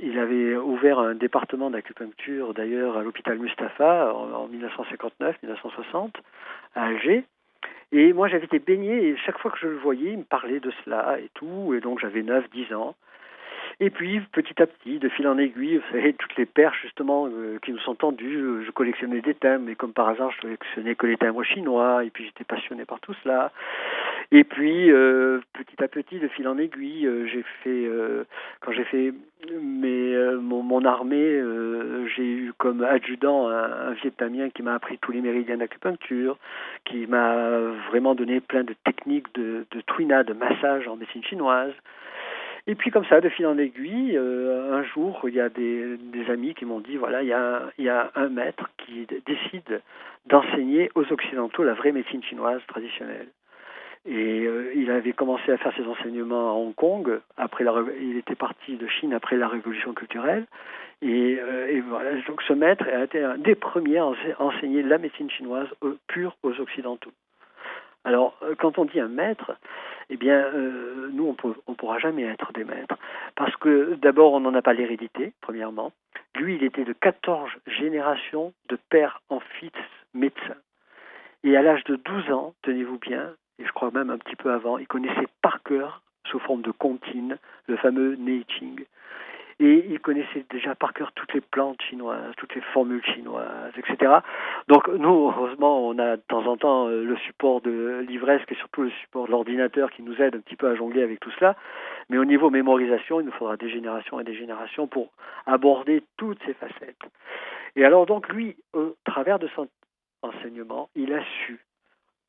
il avait ouvert un département d'acupuncture, d'ailleurs, à l'hôpital Mustapha en 1959-1960, à Alger. Et moi, j'avais été baigné, et chaque fois que je le voyais, il me parlait de cela et tout. Et donc, j'avais 9-10 ans. Et puis, petit à petit, de fil en aiguille, vous savez, toutes les perches, justement, qui nous sont tendues, je collectionnais des thèmes. Et comme par hasard, je collectionnais que les thèmes chinois. Et puis, j'étais passionné par tout cela. Et puis, petit à petit, de fil en aiguille, quand j'ai fait mon armée, j'ai eu comme adjudant un Vietnamien qui m'a appris tous les méridiens d'acupuncture, qui m'a vraiment donné plein de techniques de tuina, de massage en médecine chinoise. Et puis comme ça, de fil en aiguille, un jour, il y a des amis qui m'ont dit, voilà, il y a un maître qui décide d'enseigner aux Occidentaux la vraie médecine chinoise traditionnelle. Et il avait commencé à faire ses enseignements à Hong Kong. Il était parti de Chine après la révolution culturelle. Et voilà, donc ce maître a été un des premiers à enseigner la médecine chinoise pure aux Occidentaux. Alors, quand on dit un maître, eh bien, nous, on pourra jamais être des maîtres. Parce que, d'abord, on n'en a pas l'hérédité, premièrement. Lui, il était de 14 générations de père en fils médecin. Et à l'âge de 12 ans, tenez-vous bien, et je crois même un petit peu avant, il connaissait par cœur, sous forme de comptine, le fameux Nei Ching. Et il connaissait déjà par cœur toutes les plantes chinoises, toutes les formules chinoises, etc. Donc nous, heureusement, on a de temps en temps le support de l'ivresque et surtout le support de l'ordinateur qui nous aide un petit peu à jongler avec tout cela. Mais au niveau mémorisation, il nous faudra des générations et des générations pour aborder toutes ces facettes. Et alors donc lui, au travers de son enseignement, il a su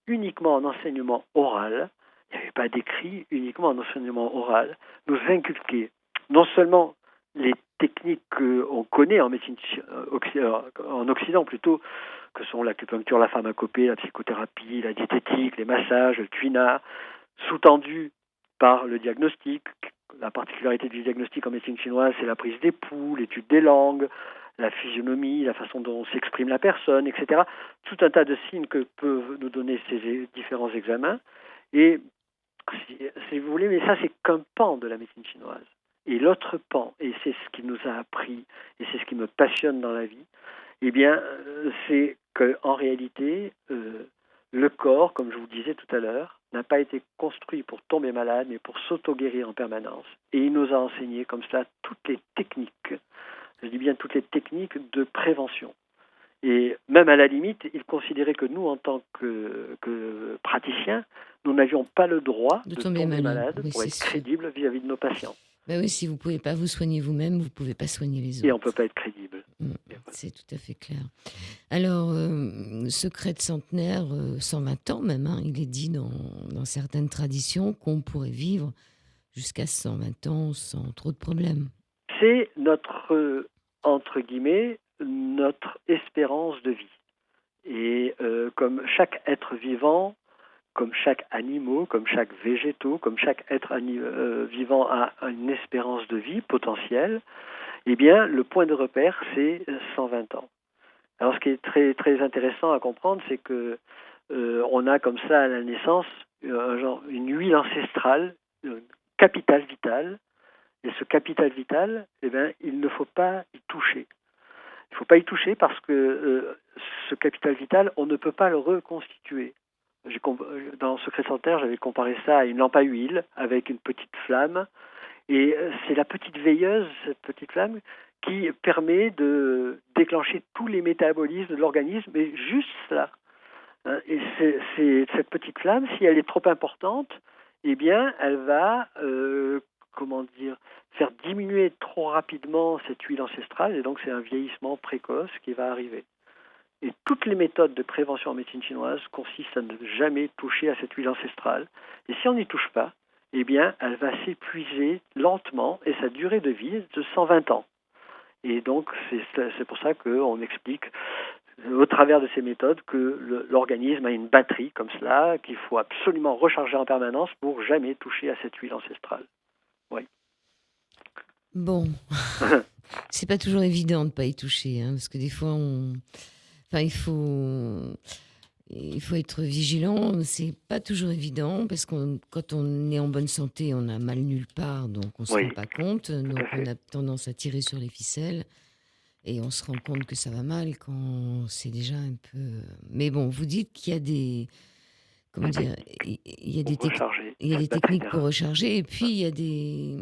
uniquement en enseignement oral, il n'y avait pas d'écrit, uniquement en enseignement oral, nous inculquer non seulement les techniques qu'on connaît en médecine en Occident plutôt, que sont l'acupuncture, la pharmacopée, la psychothérapie, la diététique, les massages, le tuina, sous-tendu par le diagnostic. La particularité du diagnostic en médecine chinoise, c'est la prise des pouls, l'étude des langues, la physionomie, la façon dont s'exprime la personne, etc. Tout un tas de signes que peuvent nous donner ces différents examens. Et si vous voulez, mais ça c'est qu'un pan de la médecine chinoise. Et l'autre pan, et c'est ce qui nous a appris, et c'est ce qui me passionne dans la vie, eh bien, c'est qu'en réalité, le corps, comme je vous disais tout à l'heure, n'a pas été construit pour tomber malade, mais pour s'auto-guérir en permanence. Et il nous a enseigné comme cela toutes les techniques, je dis bien toutes les techniques de prévention. Et même à la limite, il considérait que nous, en tant que praticiens, nous n'avions pas le droit De de tomber tomber malade, malade oui, pour c'est être sûr. crédible vis-à-vis de nos patients. Ben oui, si vous ne pouvez pas vous soigner vous-même, vous ne pouvez pas soigner les Et on ne peut autres. pas être crédible. C'est tout à fait clair. Alors, secret de centenaire, 120 ans même, hein, il est dit dans certaines traditions qu'on pourrait vivre jusqu'à 120 ans sans trop de problèmes. C'est notre, entre guillemets, notre espérance de vie. Et comme chaque être vivant, comme chaque animal, comme chaque végétaux, comme chaque être vivant a une espérance de vie potentielle, eh bien, le point de repère, c'est 120 ans. Alors, ce qui est très, très intéressant à comprendre, c'est que on a comme ça à la naissance une huile ancestrale, capital vital, et ce capital vital, eh bien, il ne faut pas y toucher. Il ne faut pas y toucher parce que ce capital vital, on ne peut pas le reconstituer. Dans Secret sans Terre, j'avais comparé ça à une lampe à huile avec une petite flamme. Et c'est la petite veilleuse, cette petite flamme, qui permet de déclencher tous les métabolismes de l'organisme, mais juste là. Et c'est cette petite flamme, si elle est trop importante, eh bien, elle va, faire diminuer trop rapidement cette huile ancestrale, et donc c'est un vieillissement précoce qui va arriver. Et toutes les méthodes de prévention en médecine chinoise consistent à ne jamais toucher à cette huile ancestrale. Et si on n'y touche pas, eh bien, elle va s'épuiser lentement et sa durée de vie est de 120 ans. Et donc, c'est pour ça qu'on explique au travers de ces méthodes que l'organisme a une batterie comme cela, qu'il faut absolument recharger en permanence pour jamais toucher à cette huile ancestrale. Oui. Bon, c'est pas toujours évident de pas y toucher, hein, parce que des fois, enfin, il faut être vigilant. C'est pas toujours évident parce que quand on est en bonne santé, on a mal nulle part, donc on se rend Oui, pas compte. tout Donc à on fait. a tendance à tirer sur les ficelles et on se rend compte que ça va mal quand c'est déjà un peu. Mais bon, vous dites qu'il y a des, comment dire, il y a Pour des recharger il y a des cette batterie techniques pour d'airain. recharger et puis il y a des,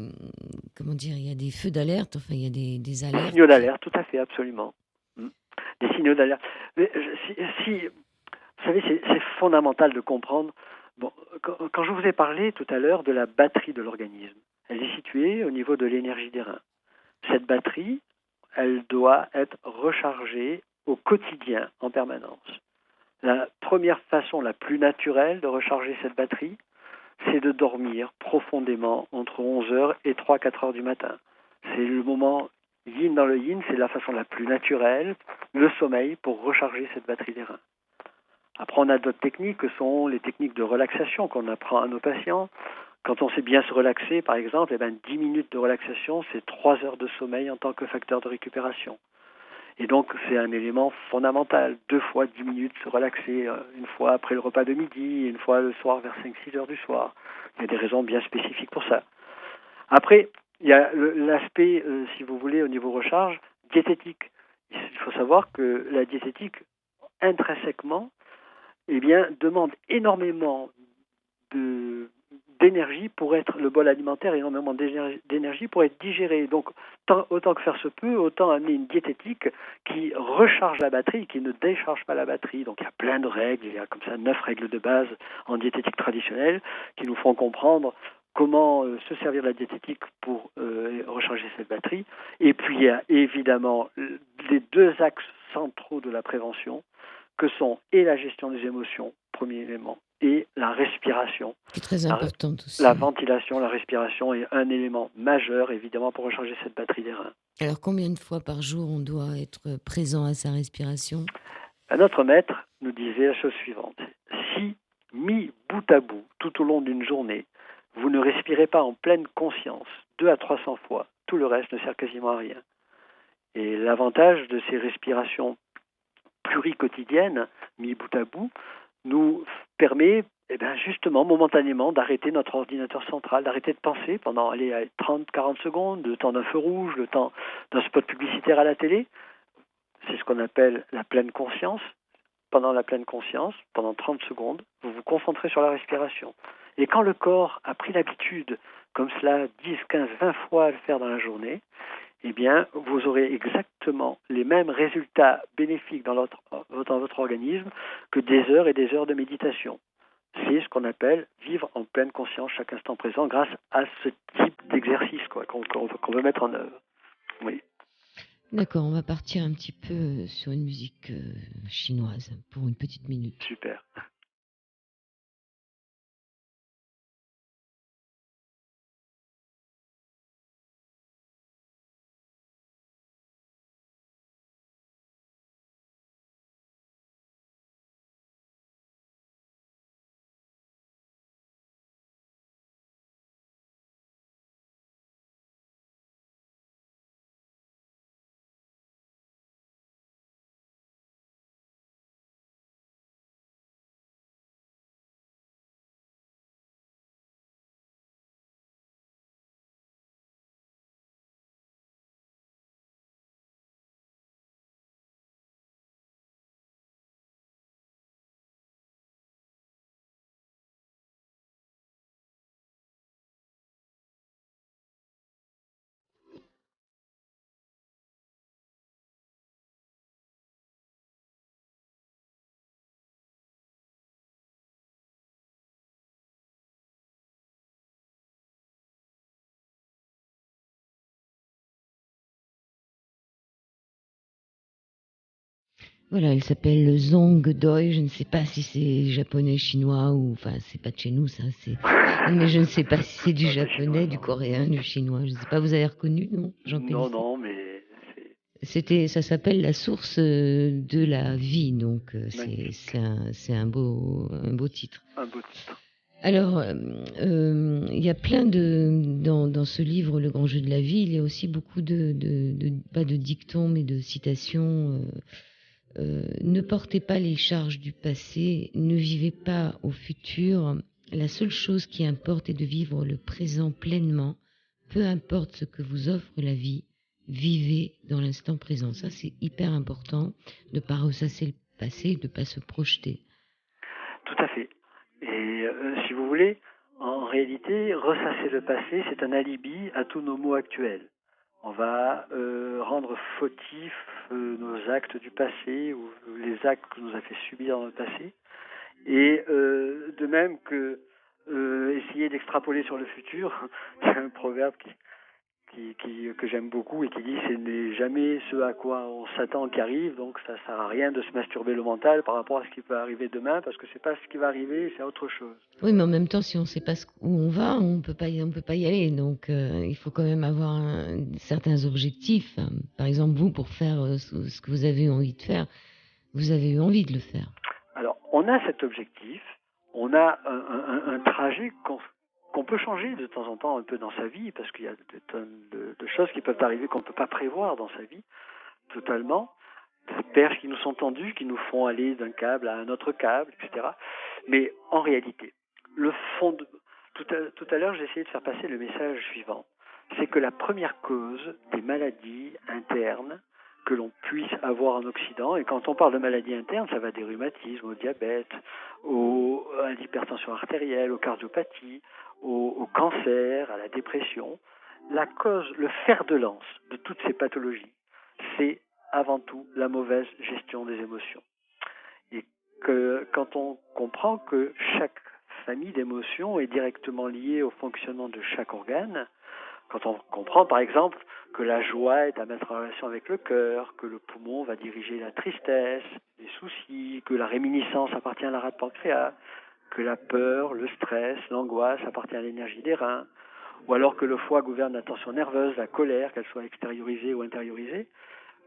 comment dire, il y a des feux d'alerte. Enfin, il y a des Des alertes signaux qui. d'alerte, tout à fait, absolument. Des signaux d'alerte. Mais vous savez, c'est fondamental de comprendre. Bon, quand je vous ai parlé tout à l'heure de la batterie de l'organisme, elle est située au niveau de l'énergie des reins. Cette batterie, elle doit être rechargée au quotidien, en permanence. La première façon la plus naturelle de recharger cette batterie, c'est de dormir profondément entre 11 heures et 3-4 heures du matin. C'est le moment yin dans le yin, c'est la façon la plus naturelle, le sommeil, pour recharger cette batterie des reins. Après, on a d'autres techniques que sont les techniques de relaxation qu'on apprend à nos patients. Quand on sait bien se relaxer, par exemple, 10 minutes de relaxation, c'est 3 heures de sommeil en tant que facteur de récupération. Et donc, c'est un élément fondamental. 2 fois 10 minutes se relaxer, une fois après le repas de midi et une fois le soir vers 5-6 heures du soir. Il y a des raisons bien spécifiques pour ça. Après, il y a l'aspect, si vous voulez, au niveau recharge, diététique. Il faut savoir que la diététique, intrinsèquement, demande énormément d'énergie pour être le bol alimentaire, énormément d'énergie pour être digéré. Donc, autant que faire se peut, autant amener une diététique qui recharge la batterie, qui ne décharge pas la batterie. Donc, il y a plein de règles, il y a comme ça 9 règles de base en diététique traditionnelle qui nous font comprendre comment se servir de la diététique pour recharger cette batterie. Et puis, il y a évidemment les 2 axes centraux de la prévention, que sont et la gestion des émotions, premier élément, et la respiration. Qui est très importante La aussi. ventilation, la respiration est un élément majeur, évidemment, pour recharger cette batterie des reins. Alors, combien de fois par jour on doit être présent à sa respiration? Notre maître nous disait la chose suivante. Si, mis bout à bout, tout au long d'une journée, vous ne respirez pas en pleine conscience 200 à 300 fois, tout le reste ne sert quasiment à rien. Et l'avantage de ces respirations pluriquotidiennes, mis bout à bout, nous permet justement, momentanément, d'arrêter notre ordinateur central, d'arrêter de penser pendant 30-40 secondes, le temps d'un feu rouge, le temps d'un spot publicitaire à la télé. C'est ce qu'on appelle la pleine conscience. Pendant la pleine conscience, pendant 30 secondes, vous vous concentrez sur la respiration. Et quand le corps a pris l'habitude, comme cela, 10, 15, 20 fois à le faire dans la journée, vous aurez exactement les mêmes résultats bénéfiques dans votre organisme que des heures et des heures de méditation. C'est ce qu'on appelle vivre en pleine conscience chaque instant présent grâce à ce type d'exercice qu'on veut mettre en œuvre. Oui. D'accord, on va partir un petit peu sur une musique chinoise pour une petite minute. Super. Voilà, il s'appelle le Zongdoi. Je ne sais pas si c'est japonais, chinois ou enfin c'est pas de chez nous ça. Mais je ne sais pas si c'est du Non, c'est chinois, japonais, du ça. coréen, du chinois. Je ne sais pas. Vous avez reconnu, non, Jean Non, Pélissé? non, mais c'est Ça s'appelle La source de la vie. Donc magnifique. c'est un beau titre. Un beau titre. Alors, il y a plein dans ce livre, Le grand jeu de la vie, il y a aussi beaucoup pas de dictons, mais de citations. Ne portez pas les charges du passé, ne vivez pas au futur. La seule chose qui importe est de vivre le présent pleinement. Peu importe ce que vous offre la vie, vivez dans l'instant présent. Ça, c'est hyper important de ne pas ressasser le passé, de ne pas se projeter. Tout à fait. Et si vous voulez, en réalité, ressasser le passé, c'est un alibi à tous nos maux actuels. On va rendre fautifs nos actes du passé ou les actes que nous a fait subir dans le passé. Et de même que essayer d'extrapoler sur le futur, il y a un proverbe que j'aime beaucoup et qui dit ce n'est jamais ce à quoi on s'attend qui arrive, donc ça sert à rien de se masturber le mental par rapport à ce qui peut arriver demain, parce que c'est pas ce qui va arriver, c'est autre chose. Oui, mais en même temps, si on ne sait pas où on va, on peut pas y aller. Donc, il faut quand même avoir certains objectifs. Par exemple, vous, pour faire ce que vous avez envie de faire, vous avez eu envie de le faire. Alors, on a cet objectif, on a un trajet qu'on peut changer de temps en temps un peu dans sa vie, parce qu'il y a des tonnes de choses qui peuvent arriver qu'on ne peut pas prévoir dans sa vie, totalement. Des perches qui nous sont tendues, qui nous font aller d'un câble à un autre câble, etc. Mais en réalité, le fond de... Tout à l'heure, j'ai essayé de faire passer le message suivant. C'est que la première cause des maladies internes que l'on puisse avoir en Occident, et quand on parle de maladies internes, ça va des rhumatismes, au diabète, à l'hypertension artérielle, aux cardiopathies, au cancer, à la dépression. La cause, le fer de lance de toutes ces pathologies, c'est avant tout la mauvaise gestion des émotions. Et que quand on comprend que chaque famille d'émotions est directement liée au fonctionnement de chaque organe, quand on comprend par exemple que la joie est à mettre en relation avec le cœur, que le poumon va diriger la tristesse, les soucis, que la réminiscence appartient à la rate pancréas, que la peur, le stress, l'angoisse appartient à l'énergie des reins, ou alors que le foie gouverne la tension nerveuse, la colère, qu'elle soit extériorisée ou intériorisée.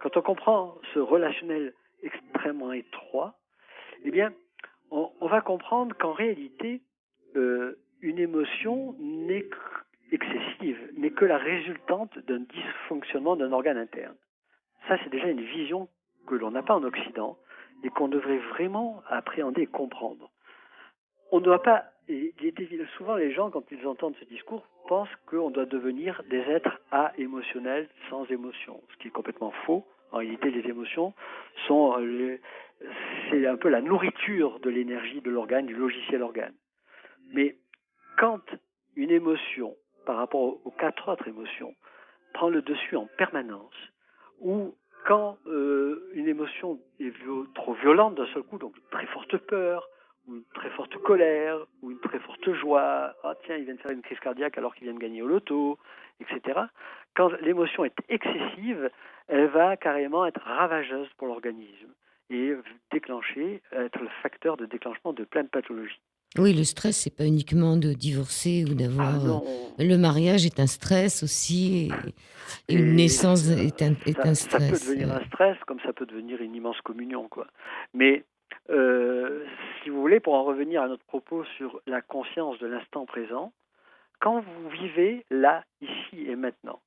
Quand on comprend ce relationnel extrêmement étroit, eh bien, on va comprendre qu'en réalité, une émotion n'est excessive, n'est que la résultante d'un dysfonctionnement d'un organe interne. Ça, c'est déjà une vision que l'on n'a pas en Occident et qu'on devrait vraiment appréhender et comprendre. On ne doit pas, souvent les gens, quand ils entendent ce discours, pensent qu'on doit devenir des êtres émotionnels sans émotion, ce qui est complètement faux. En réalité, les émotions sont, c'est un peu la nourriture de l'énergie de l'organe, du logiciel organe. Mais quand une émotion, par rapport aux quatre autres émotions, prend le dessus en permanence, ou quand une émotion est trop violente d'un seul coup, donc une très forte peur, ou une très forte colère, ou une très forte joie, ah tiens, il vient de faire une crise cardiaque alors qu'il vient de gagner au loto, etc. Quand l'émotion est excessive, elle va carrément être ravageuse pour l'organisme et déclencher, être le facteur de déclenchement de plein de pathologies. Oui, le stress, c'est pas uniquement de divorcer ou Ah d'avoir. non. Le mariage est un stress aussi, et une Et naissance est un ça peut stress. devenir un stress, comme ça peut devenir une immense communion, quoi. Mais si vous voulez, pour en revenir à notre propos sur la conscience de l'instant présent, quand vous vivez là, ici et maintenant,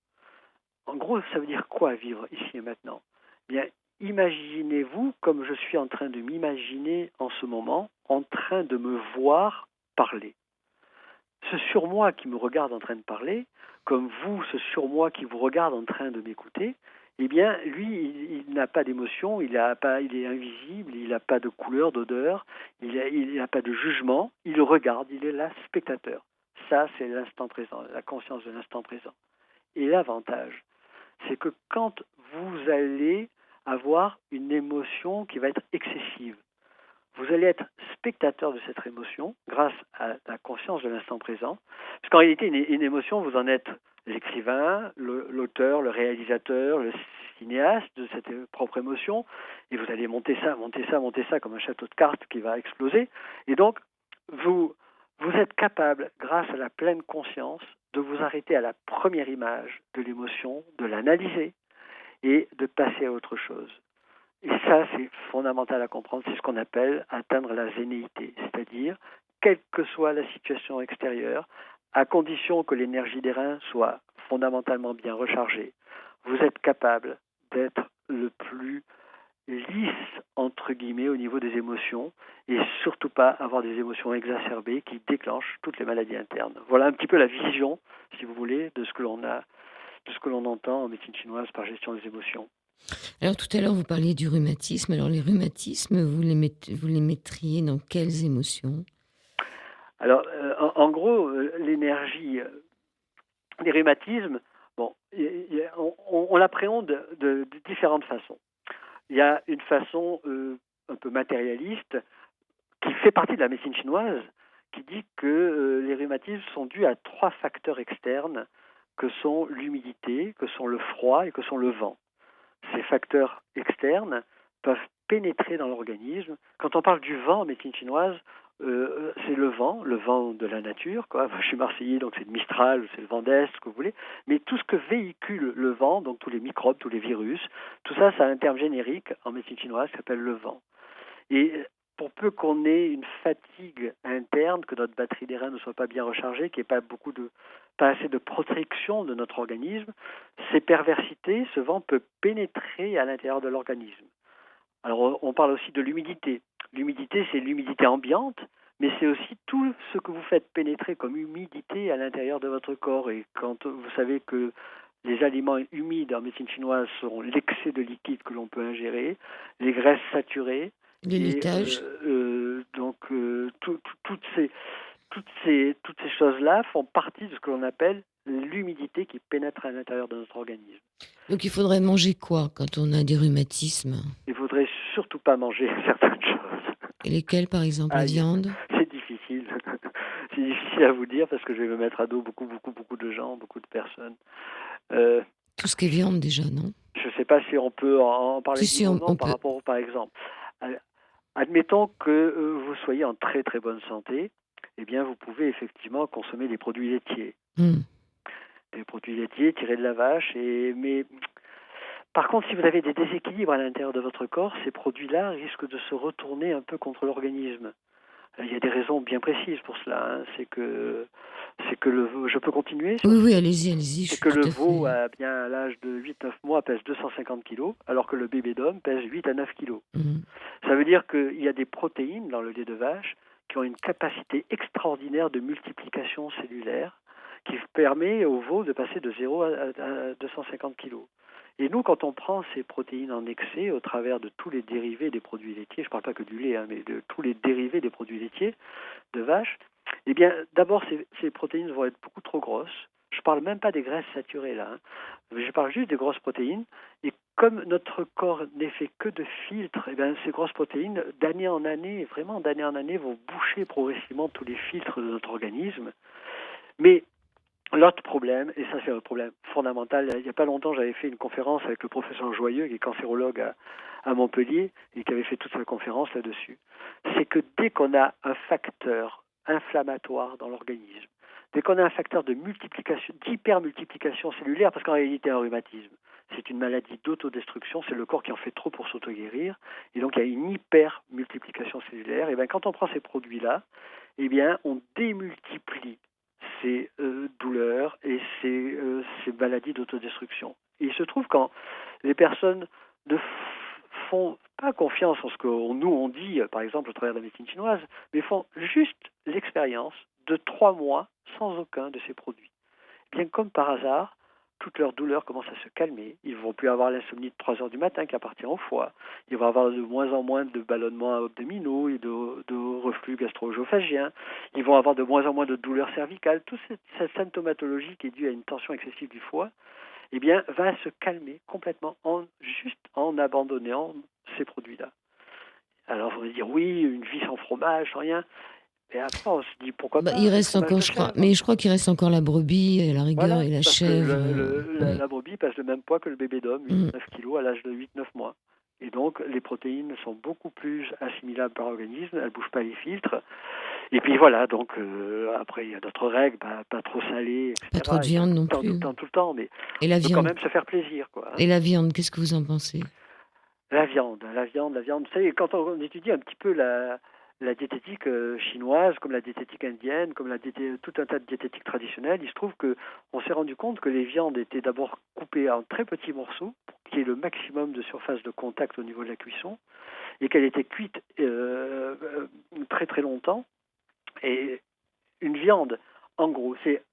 en gros, ça veut dire quoi vivre ici et maintenant? Bien, imaginez-vous comme je suis en train de m'imaginer en ce moment, en train de me voir parler. Ce surmoi qui me regarde en train de parler, comme vous, ce surmoi qui vous regarde en train de m'écouter, eh bien, lui, il n'a pas d'émotion, il est invisible, il n'a pas de couleur, d'odeur, il n'a pas de jugement, il regarde, il est là, spectateur. Ça, c'est l'instant présent, la conscience de l'instant présent. Et l'avantage, c'est que quand vous allez avoir une émotion qui va être excessive, vous allez être spectateur de cette émotion grâce à la conscience de l'instant présent. Parce qu'en réalité, une émotion, vous en êtes l'écrivain, l'auteur, le réalisateur, le cinéaste de cette propre émotion, et vous allez monter ça, monter ça, monter ça comme un château de cartes qui va exploser. Et donc, vous êtes capable, grâce à la pleine conscience, de vous arrêter à la première image de l'émotion, de l'analyser et de passer à autre chose. Et ça, c'est fondamental à comprendre. C'est ce qu'on appelle atteindre la zénéité, c'est-à-dire, quelle que soit la situation extérieure, à condition que l'énergie des reins soit fondamentalement bien rechargée, vous êtes capable d'être le plus lisse, entre guillemets, au niveau des émotions, et surtout pas avoir des émotions exacerbées qui déclenchent toutes les maladies internes. Voilà un petit peu la vision, si vous voulez, de ce que l'on a, de ce que l'on entend en médecine chinoise par gestion des émotions. Alors tout à l'heure, vous parliez du rhumatisme. Alors les rhumatismes, vous les mettriez dans quelles émotions? Alors, en gros, l'énergie des rhumatismes, bon, on l'appréhende de différentes façons. Il y a une façon un peu matérialiste qui fait partie de la médecine chinoise, qui dit que les rhumatismes sont dus à 3 facteurs externes que sont l'humidité, que sont le froid et que sont le vent. Ces facteurs externes peuvent pénétrer dans l'organisme. Quand on parle du vent en médecine chinoise, c'est le vent de la nature, quoi. Je suis marseillais, donc c'est le Mistral, c'est le vent d'Est, ce que vous voulez. Mais tout ce que véhicule le vent, donc tous les microbes, tous les virus, tout ça, c'est un terme générique en médecine chinoise qui s'appelle le vent. Et pour peu qu'on ait une fatigue interne, que notre batterie des reins ne soit pas bien rechargée, qu'il n'y ait pas assez de protection de notre organisme, ces perversités, ce vent peut pénétrer à l'intérieur de l'organisme. Alors on parle aussi de l'humidité. L'humidité, c'est l'humidité ambiante, mais c'est aussi tout ce que vous faites pénétrer comme humidité à l'intérieur de votre corps. Et quand vous savez que les aliments humides en médecine chinoise sont l'excès de liquide que l'on peut ingérer, les graisses saturées, Le et laitage? toutes ces choses-là font partie de ce que l'on appelle l'humidité qui pénètre à l'intérieur de notre organisme. Donc il faudrait manger quoi quand on a des rhumatismes? Il ne faudrait surtout pas manger certaines choses. Et lesquelles, par exemple? La Aïe, viande? c'est difficile. C'est difficile à vous dire parce que je vais me mettre à dos beaucoup, beaucoup, beaucoup de gens, beaucoup de personnes. Euh, Tout ce qui est viande déjà, non? je ne sais pas si on peut en parler Si, on librement par peut. rapport, par exemple, admettons que vous soyez en très très bonne santé, eh bien vous pouvez effectivement consommer des produits laitiers. Des produits laitiers tirés de la vache, mais par contre, si vous avez des déséquilibres à l'intérieur de votre corps, ces produits-là risquent de se retourner un peu contre l'organisme. Il y a des raisons bien précises pour cela. Hein. C'est que je peux continuer sur Oui, ce oui, sujet. allez-y, je C'est suis que tout le à veau, fait. à l'âge de 8-9 mois, pèse 250 kg, alors que le bébé d'homme pèse 8 à 9 kg. Ça veut dire qu'il y a des protéines dans le lait de vache qui ont une capacité extraordinaire de multiplication cellulaire qui permet au veau de passer de 0 à 250 kg. Et nous, quand on prend ces protéines en excès au travers de tous les dérivés des produits laitiers, je ne parle pas que du lait, hein, mais de tous les dérivés des produits laitiers de vache, eh bien, d'abord, ces protéines vont être beaucoup trop grosses. Je ne parle même pas des graisses saturées là. Hein. Je parle juste des grosses protéines. Et comme notre corps n'est fait que de filtres, eh bien, ces grosses protéines, d'année en année, vraiment d'année en année, vont boucher progressivement tous les filtres de notre organisme. Mais l'autre problème, et ça c'est un problème fondamental, il n'y a pas longtemps j'avais fait une conférence avec le professeur Joyeux, qui est cancérologue à Montpellier, et qui avait fait toute sa conférence là-dessus, c'est que dès qu'on a un facteur inflammatoire dans l'organisme, dès qu'on a un facteur de multiplication, d'hypermultiplication cellulaire, parce qu'en réalité un rhumatisme, c'est une maladie d'autodestruction, c'est le corps qui en fait trop pour s'auto-guérir, et donc il y a une hypermultiplication cellulaire, et bien quand on prend ces produits-là, eh bien on démultiplie ces douleurs et ces maladies d'autodestruction. Et il se trouve quand les personnes ne font pas confiance en ce que nous on dit, par exemple au travers de la médecine chinoise, mais font juste l'expérience de 3 mois sans aucun de ces produits. Bien comme par hasard, toute leur douleur commence à se calmer. Ils ne vont plus avoir l'insomnie de 3 heures du matin qui appartient au foie. Ils vont avoir de moins en moins de ballonnements abdominaux et de reflux gastro-œsophagien. Ils vont avoir de moins en moins de douleurs cervicales. Toute cette symptomatologie qui est due à une tension excessive du foie, eh bien, va se calmer complètement juste en abandonnant ces produits-là. Alors, vous allez dire, oui, une vie sans fromage, sans rien. Et après, on se dit pourquoi Bah, il pas le reste fromage encore, de je crois, chèvre. mais je crois qu'il reste encore la brebis et la rigueur Voilà, et la parce que chèvre. la, Ouais. la brebis pèse le même poids que le bébé d'homme, Mm. 8-9 kilos à l'âge de 8-9 mois. Et donc, les protéines sont beaucoup plus assimilables par l'organisme, elles ne bougent pas les filtres. Et puis voilà, donc après, il y a d'autres règles, bah, pas trop salé, Pas trop de etc. Et pas viande tout non le temps, tout le plus. temps, tout le temps, mais Et la on peut quand viande. même se faire plaisir, quoi. Hein. Et la viande, qu'est-ce que vous en pensez? La viande. Vous savez, quand on étudie un petit peu la diététique chinoise, comme la diététique indienne, comme tout un tas de diététiques traditionnelles, il se trouve que on s'est rendu compte que les viandes étaient d'abord coupées en très petits morceaux, pour qu'il y ait le maximum de surface de contact au niveau de la cuisson, et qu'elles étaient cuites très très longtemps. Et une viande, en gros, c'est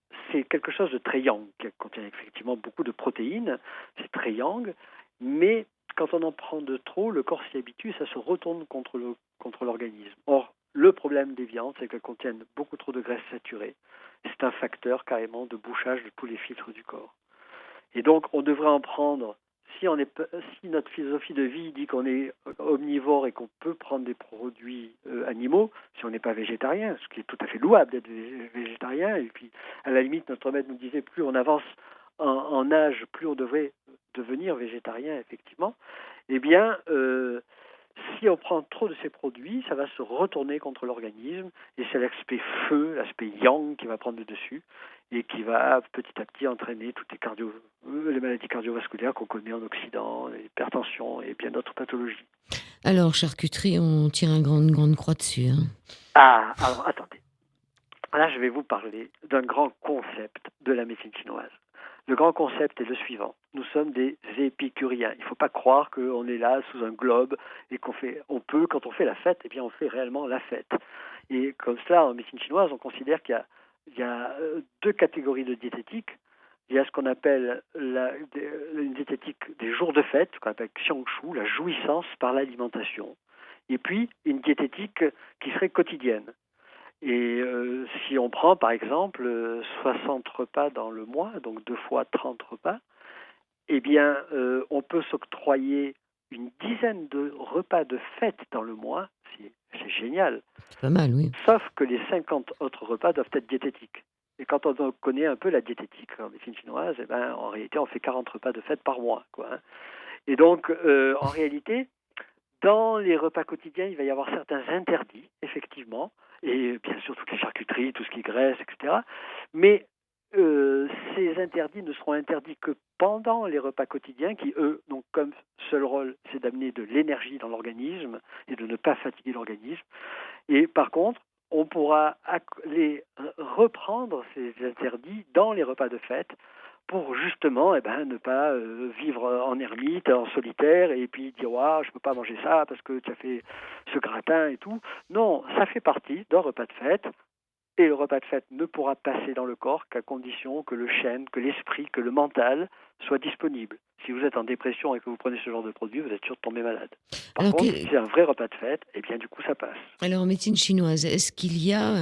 quelque chose de très yang, qui contient effectivement beaucoup de protéines, c'est très yang, mais quand on en prend de trop, le corps s'y habitue, ça se retourne contre l'organisme. Or, le problème des viandes, c'est qu'elles contiennent beaucoup trop de graisses saturées. C'est un facteur carrément de bouchage de tous les filtres du corps. Et donc, on devrait en prendre, si notre philosophie de vie dit qu'on est omnivore et qu'on peut prendre des produits animaux, si on n'est pas végétarien, ce qui est tout à fait louable d'être végétarien, et puis à la limite, notre maître nous disait, plus on avance en âge, plus on devrait devenir végétarien, effectivement, eh bien, si on prend trop de ces produits, ça va se retourner contre l'organisme, et c'est l'aspect feu, l'aspect yang qui va prendre le dessus, et qui va petit à petit entraîner toutes les maladies cardiovasculaires qu'on connaît en Occident, l'hypertension et bien d'autres pathologies. Alors, charcuterie, on tire une grande croix dessus. Hein. Ah, alors attendez. Là, je vais vous parler d'un grand concept de la médecine chinoise. Le grand concept est le suivant. Nous sommes des épicuriens. Il ne faut pas croire qu'on est là sous un globe et quand on fait la fête, eh bien, on fait réellement la fête. Et comme cela, en médecine chinoise, on considère qu'il y a deux catégories de diététique. Il y a ce qu'on appelle une diététique des jours de fête, ce qu'on appelle xiangshu, la jouissance par l'alimentation. Et puis, une diététique qui serait quotidienne. Et si on prend par exemple 60 repas dans le mois, donc 2 fois 30 repas, eh bien on peut s'octroyer une dizaine de repas de fête dans le mois, c'est génial, C'est pas mal, oui. sauf que les 50 autres repas doivent être diététiques. Et quand on connaît un peu la diététique en médecine chinoise, eh ben, en réalité on fait 40 repas de fête par mois, quoi. Hein. Et donc en réalité, dans les repas quotidiens, il va y avoir certains interdits, effectivement, et bien sûr toutes les charcuteries, tout ce qui est graisse, etc. Mais ces interdits ne seront interdits que pendant les repas quotidiens, qui, eux, donc comme seul rôle, c'est d'amener de l'énergie dans l'organisme et de ne pas fatiguer l'organisme. Et par contre, on pourra les reprendre, ces interdits, dans les repas de fête, pour justement ne pas vivre en ermite, en solitaire, et puis dire je ne peux pas manger ça parce que tu as fait ce gratin et tout. Non, ça fait partie d'un repas de fête, et le repas de fête ne pourra passer dans le corps qu'à condition que le chêne, que l'esprit, que le mental soit disponible. Si vous êtes en dépression et que vous prenez ce genre de produit, vous êtes sûr de tomber malade. Par Alors, contre, si c'est un vrai repas de fête, eh bien du coup ça passe. alors, en médecine chinoise, est-ce qu'il y a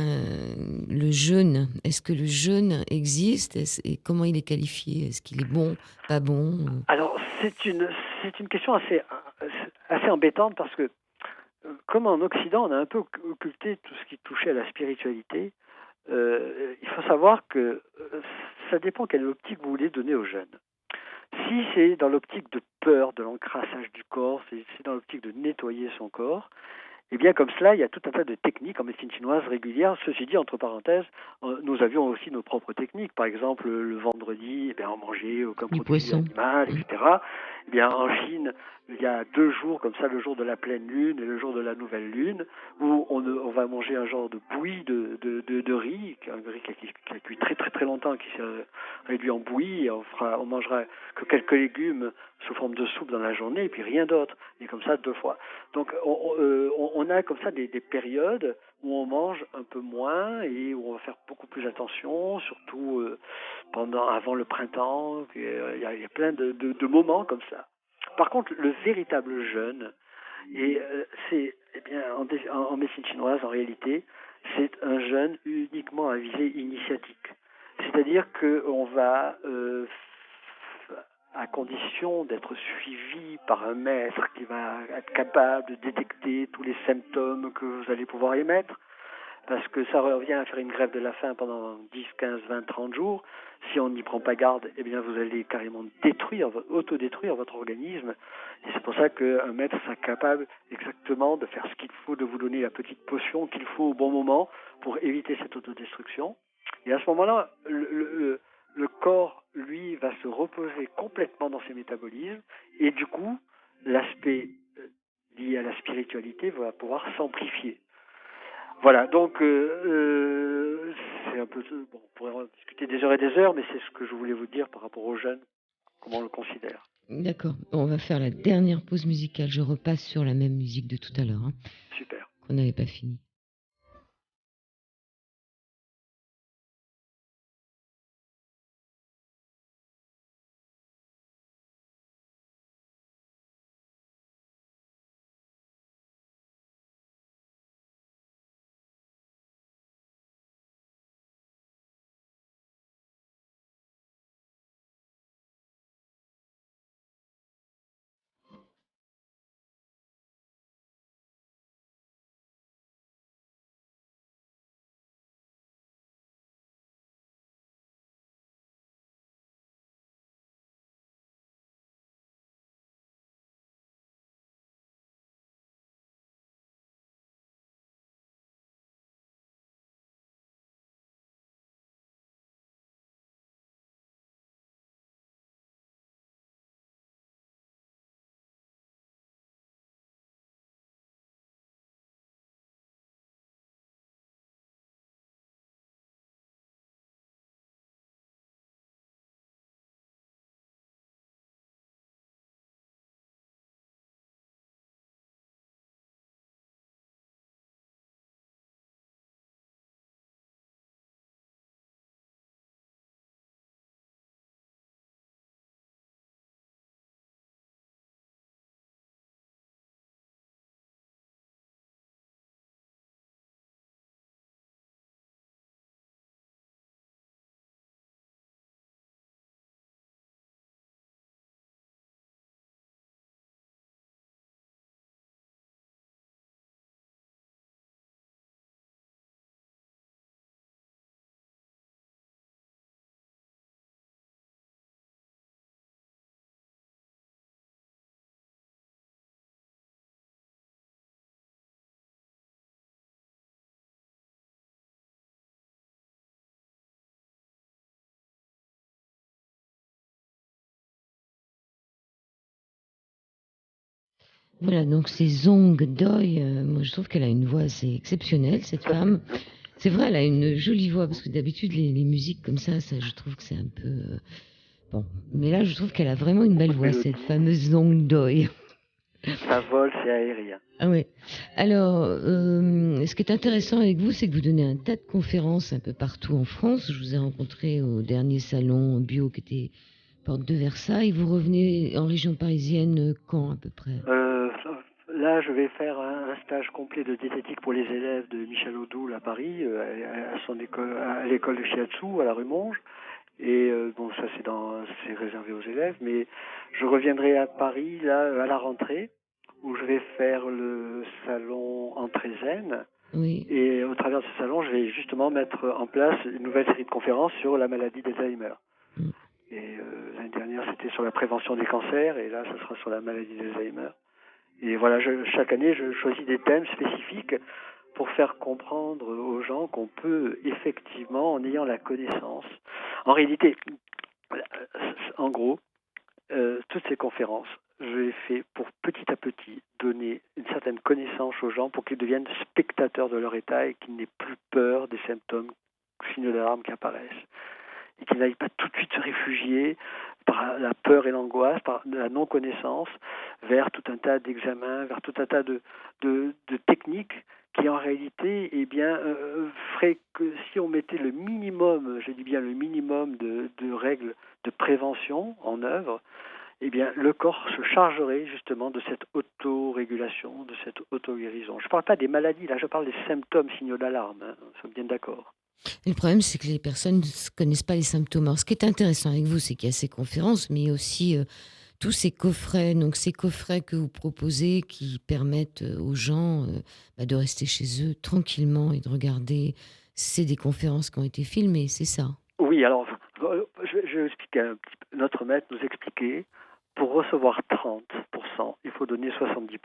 le jeûne? Est-ce que le jeûne existe? Et comment il est qualifié? Est-ce qu'il est bon, pas bon? Alors c'est une question assez embêtante parce que comme en Occident, on a un peu occulté tout ce qui touchait à la spiritualité. Il faut savoir que ça dépend quelle optique vous voulez donner aux jeunes. Si c'est dans l'optique de peur, de l'encrassage du corps, si c'est dans l'optique de nettoyer son corps, eh bien, comme cela, il y a tout un tas de techniques en médecine chinoise régulières. Ceci dit, entre parenthèses, nous avions aussi nos propres techniques. Par exemple, le vendredi, on mangeait aucun Du produit poisson. animal, etc. Eh bien, en Chine, il y a 2 jours, comme ça, le jour de la pleine lune et le jour de la nouvelle lune, où on va manger un genre de bouillie de riz, un riz qui a cuit très très très longtemps, qui s'est réduit en bouillie. Et on mangera que quelques légumes sous forme de soupe dans la journée, et puis rien d'autre. Et comme ça, 2 fois. Donc on a comme ça des périodes où on mange un peu moins et où on va faire beaucoup plus attention, surtout avant le printemps. Il y a plein de moments comme ça. Par contre, le véritable jeûne, c'est en médecine chinoise, en réalité, c'est un jeûne uniquement à visée initiatique. C'est-à-dire qu'on va à condition d'être suivi par un maître qui va être capable de détecter tous les symptômes que vous allez pouvoir émettre, parce que ça revient à faire une grève de la faim pendant 10, 15, 20, 30 jours. Si on n'y prend pas garde, eh bien vous allez carrément autodétruire votre organisme. Et c'est pour ça qu'un maître sera capable exactement de faire ce qu'il faut, de vous donner la petite potion qu'il faut au bon moment pour éviter cette autodestruction. Et à ce moment-là, le corps, lui, va se reposer complètement dans ses métabolismes, et du coup, l'aspect lié à la spiritualité va pouvoir s'amplifier. Voilà, donc c'est un peu... Bon, on pourrait en discuter des heures et des heures, mais c'est ce que je voulais vous dire par rapport aux jeunes, comment on le considère. D'accord. On va faire la dernière pause musicale. Je repasse sur la même musique de tout à l'heure, hein, Super. qu'on n'avait pas fini. Voilà, donc c'est Zong Doi. Moi, je trouve qu'elle a une voix assez exceptionnelle, cette femme. C'est vrai, elle a une jolie voix, parce que d'habitude, les musiques comme ça, je trouve que c'est un peu... bon, mais là, je trouve qu'elle a vraiment une belle voix, cette fameuse Zong Doi. Ça vole, c'est aérien. Ah ouais. Alors, ce qui est intéressant avec vous, c'est que vous donnez un tas de conférences un peu partout en France. Je vous ai rencontré au dernier salon bio qui était porte de Versailles. Vous revenez en région parisienne quand à peu près? Là, je vais faire un stage complet de diététique pour les élèves de Michel Audoul à Paris, à son école, à l'école de Shiatsu, à la rue Monge. Et bon, ça c'est réservé aux élèves, mais je reviendrai à Paris là à la rentrée, où je vais faire le salon Entrée Zen. Oui. Et au travers de ce salon, je vais justement mettre en place une nouvelle série de conférences sur la maladie d'Alzheimer. Mm. Et l'année dernière, c'était sur la prévention des cancers, et là, ça sera sur la maladie d'Alzheimer. Et voilà, chaque année, je choisis des thèmes spécifiques pour faire comprendre aux gens qu'on peut effectivement, en ayant la connaissance, en réalité, en gros, toutes ces conférences, je les fais pour petit à petit donner une certaine connaissance aux gens pour qu'ils deviennent spectateurs de leur état et qu'ils n'aient plus peur des symptômes, signaux d'alarme qui apparaissent. Et qu'ils n'aillent pas tout de suite se réfugier par la peur et l'angoisse, par la non-connaissance, vers tout un tas d'examens, vers tout un tas de techniques qui en réalité ferait que si on mettait le minimum, je dis bien le minimum de règles de prévention en œuvre, eh bien, le corps se chargerait justement de cette autorégulation, de cette auto-guérison. Je ne parle pas des maladies, là je parle des symptômes, signaux d'alarme, hein, nous sommes bien d'accord. Et le problème, c'est que les personnes ne connaissent pas les symptômes. Alors, ce qui est intéressant avec vous, c'est qu'il y a ces conférences, mais il y a aussi tous ces coffrets, donc ces coffrets que vous proposez qui permettent aux gens de rester chez eux tranquillement et de regarder. C'est des conférences qui ont été filmées, c'est ça? Oui, alors, je vais expliquer un petit peu. Notre maître nous expliquait, pour recevoir 30%, il faut donner 70%.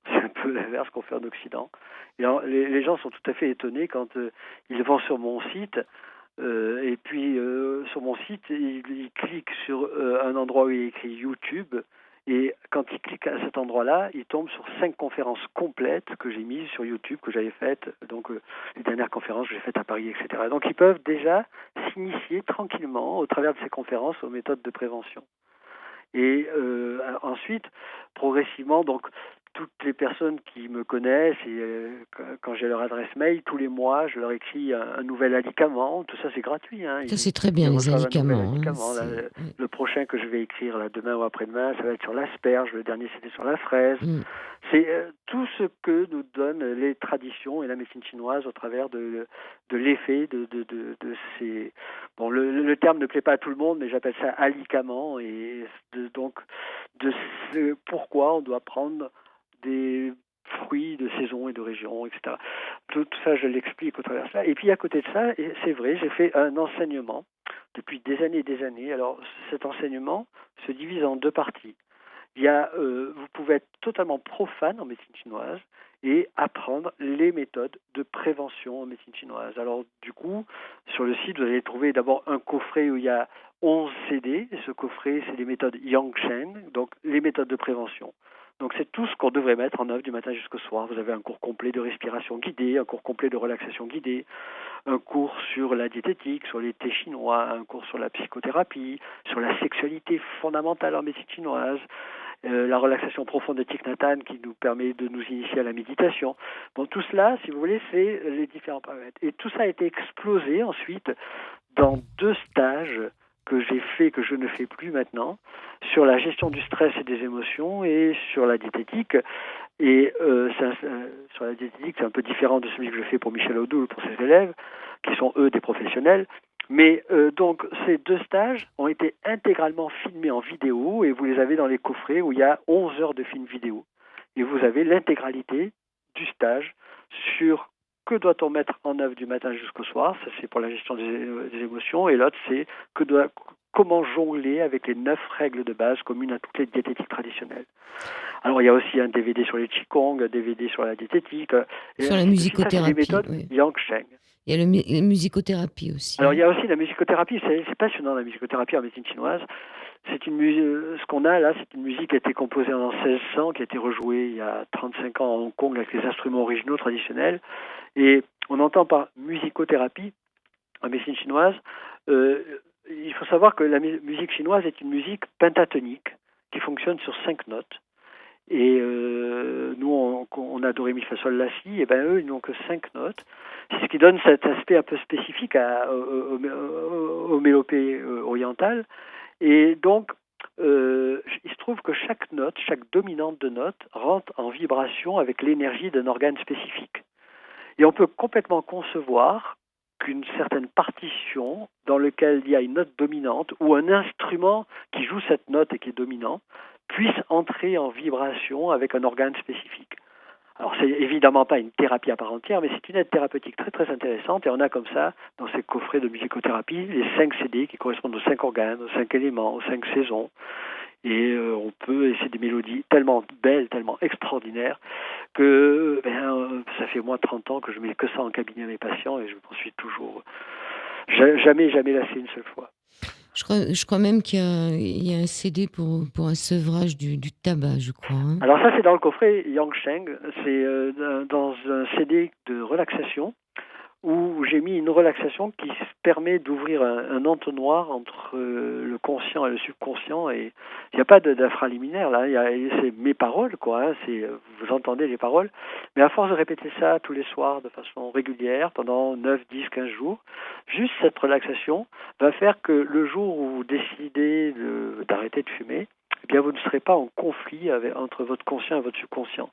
C'est un peu l'inverse qu'on fait en Occident. Et alors, les gens sont tout à fait étonnés quand ils vont sur mon site, et puis sur mon site, ils cliquent sur un endroit où il est écrit YouTube, et quand ils cliquent à cet endroit-là, ils tombent sur 5 conférences complètes que j'ai mises sur YouTube, que j'avais faites, donc les dernières conférences que j'ai faites à Paris, etc. Donc ils peuvent déjà s'initier tranquillement au travers de ces conférences aux méthodes de prévention. Et ensuite, progressivement, donc toutes les personnes qui me connaissent, et quand j'ai leur adresse mail, tous les mois, je leur écris un nouvel alicament. Tout ça, c'est gratuit. Hein. Ça, c'est Ils, très ils bien, les reçoivent un nouvel alicaments, hein, alicament. Là, ouais. le prochain que je vais écrire là, demain ou après-demain, ça va être sur l'asperge. Le dernier, c'était sur la fraise. Mm. C'est tout ce que nous donnent les traditions et la médecine chinoise au travers de l'effet de ces... Bon, le terme ne plaît pas à tout le monde, mais j'appelle ça alicament, et donc de ce pourquoi on doit prendre des fruits de saison et de région, etc. Tout ça, je l'explique au travers de ça. Et puis à côté de ça, et c'est vrai, j'ai fait un enseignement depuis des années et des années. Alors cet enseignement se divise en 2 parties. Il y a, vous pouvez être totalement profane en médecine chinoise et apprendre les méthodes de prévention en médecine chinoise. Alors du coup, sur le site, vous allez trouver d'abord un coffret où il y a 11 CD. Et ce coffret, c'est les méthodes Yang-Shen, donc les méthodes de prévention. Donc c'est tout ce qu'on devrait mettre en œuvre du matin jusqu'au soir. Vous avez un cours complet de respiration guidée, un cours complet de relaxation guidée, un cours sur la diététique, sur les thés chinois, un cours sur la psychothérapie, sur la sexualité fondamentale en médecine chinoise, la relaxation profonde de Thich Nhat Hanh qui nous permet de nous initier à la méditation. Bon, tout cela, si vous voulez, c'est les différents paramètres. Et tout ça a été explosé ensuite dans 2 stages que j'ai fait, que je ne fais plus maintenant, sur la gestion du stress et des émotions et sur la diététique. Et sur la diététique, c'est un peu différent de celui que je fais pour Michel Odoul, pour ses élèves, qui sont eux des professionnels. Mais donc ces 2 stages ont été intégralement filmés en vidéo et vous les avez dans les coffrets où il y a 11 heures de film vidéo. Et vous avez l'intégralité du stage sur que doit-on mettre en œuvre du matin jusqu'au soir, ça c'est pour la gestion des émotions, et l'autre c'est comment jongler avec les 9 règles de base communes à toutes les diététiques traditionnelles. Alors il y a aussi un DVD sur les Qigong, un DVD sur la diététique, et Sur la ainsi de suite. Ça c'est les musicothérapie, méthodes oui. Yang Sheng. Il y a la musicothérapie aussi. Alors Hein. il y a aussi la musicothérapie, c'est passionnant la musicothérapie en médecine chinoise. C'est une musique, ce qu'on a là, c'est une musique qui a été composée en 1600, qui a été rejouée il y a 35 ans à Hong Kong avec les instruments originaux traditionnels. Et on entend par musicothérapie en médecine chinoise. Il faut savoir que la musique chinoise est une musique pentatonique qui fonctionne sur 5 notes. Et nous, on a do, ré, mi, fa, sol, la, si, et ben eux, ils n'ont que 5 notes. C'est ce qui donne cet aspect un peu spécifique aux mélopées orientales. Et donc, il se trouve que chaque note, chaque dominante de note, rentre en vibration avec l'énergie d'un organe spécifique. Et on peut complètement concevoir qu'une certaine partition dans laquelle il y a une note dominante ou un instrument qui joue cette note et qui est dominant puisse entrer en vibration avec un organe spécifique. Alors c'est évidemment pas une thérapie à part entière, mais c'est une aide thérapeutique très très intéressante, et on a comme ça, dans ces coffrets de musicothérapie, les 5 CD qui correspondent aux 5 organes, aux 5 éléments, aux 5 saisons, et on peut, et c'est des mélodies tellement belles, tellement extraordinaires, que ça fait moins de 30 ans que je mets que ça en cabinet à mes patients, et je m'en suis toujours jamais lassé une seule fois. Je crois même qu'il y a un CD pour un sevrage du tabac, je crois. Hein. Alors ça, c'est dans le coffret Yang Sheng. C'est dans un CD de relaxation où j'ai mis une relaxation qui permet d'ouvrir un entonnoir entre le conscient et le subconscient, et il n'y a pas d'infraliminaire là, c'est mes paroles quoi, hein, vous entendez les paroles, mais à force de répéter ça tous les soirs de façon régulière pendant 9, 10, 15 jours, juste cette relaxation va faire que le jour où vous décidez d'arrêter de fumer, eh bien vous ne serez pas en conflit entre votre conscient et votre subconscient.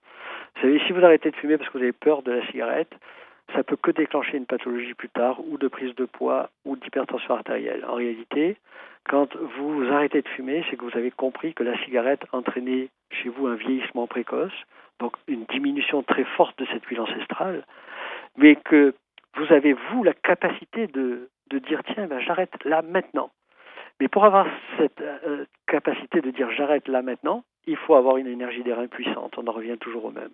Vous savez, si vous arrêtez de fumer parce que vous avez peur de la cigarette, ça peut que déclencher une pathologie plus tard, ou de prise de poids, ou d'hypertension artérielle. En réalité, quand vous arrêtez de fumer, c'est que vous avez compris que la cigarette entraînait chez vous un vieillissement précoce, donc une diminution très forte de cette huile ancestrale, mais que vous avez, vous, la capacité de dire, tiens, ben, j'arrête là maintenant. Mais pour avoir cette capacité de dire j'arrête là maintenant, il faut avoir une énergie des reins puissante. On en revient toujours au même.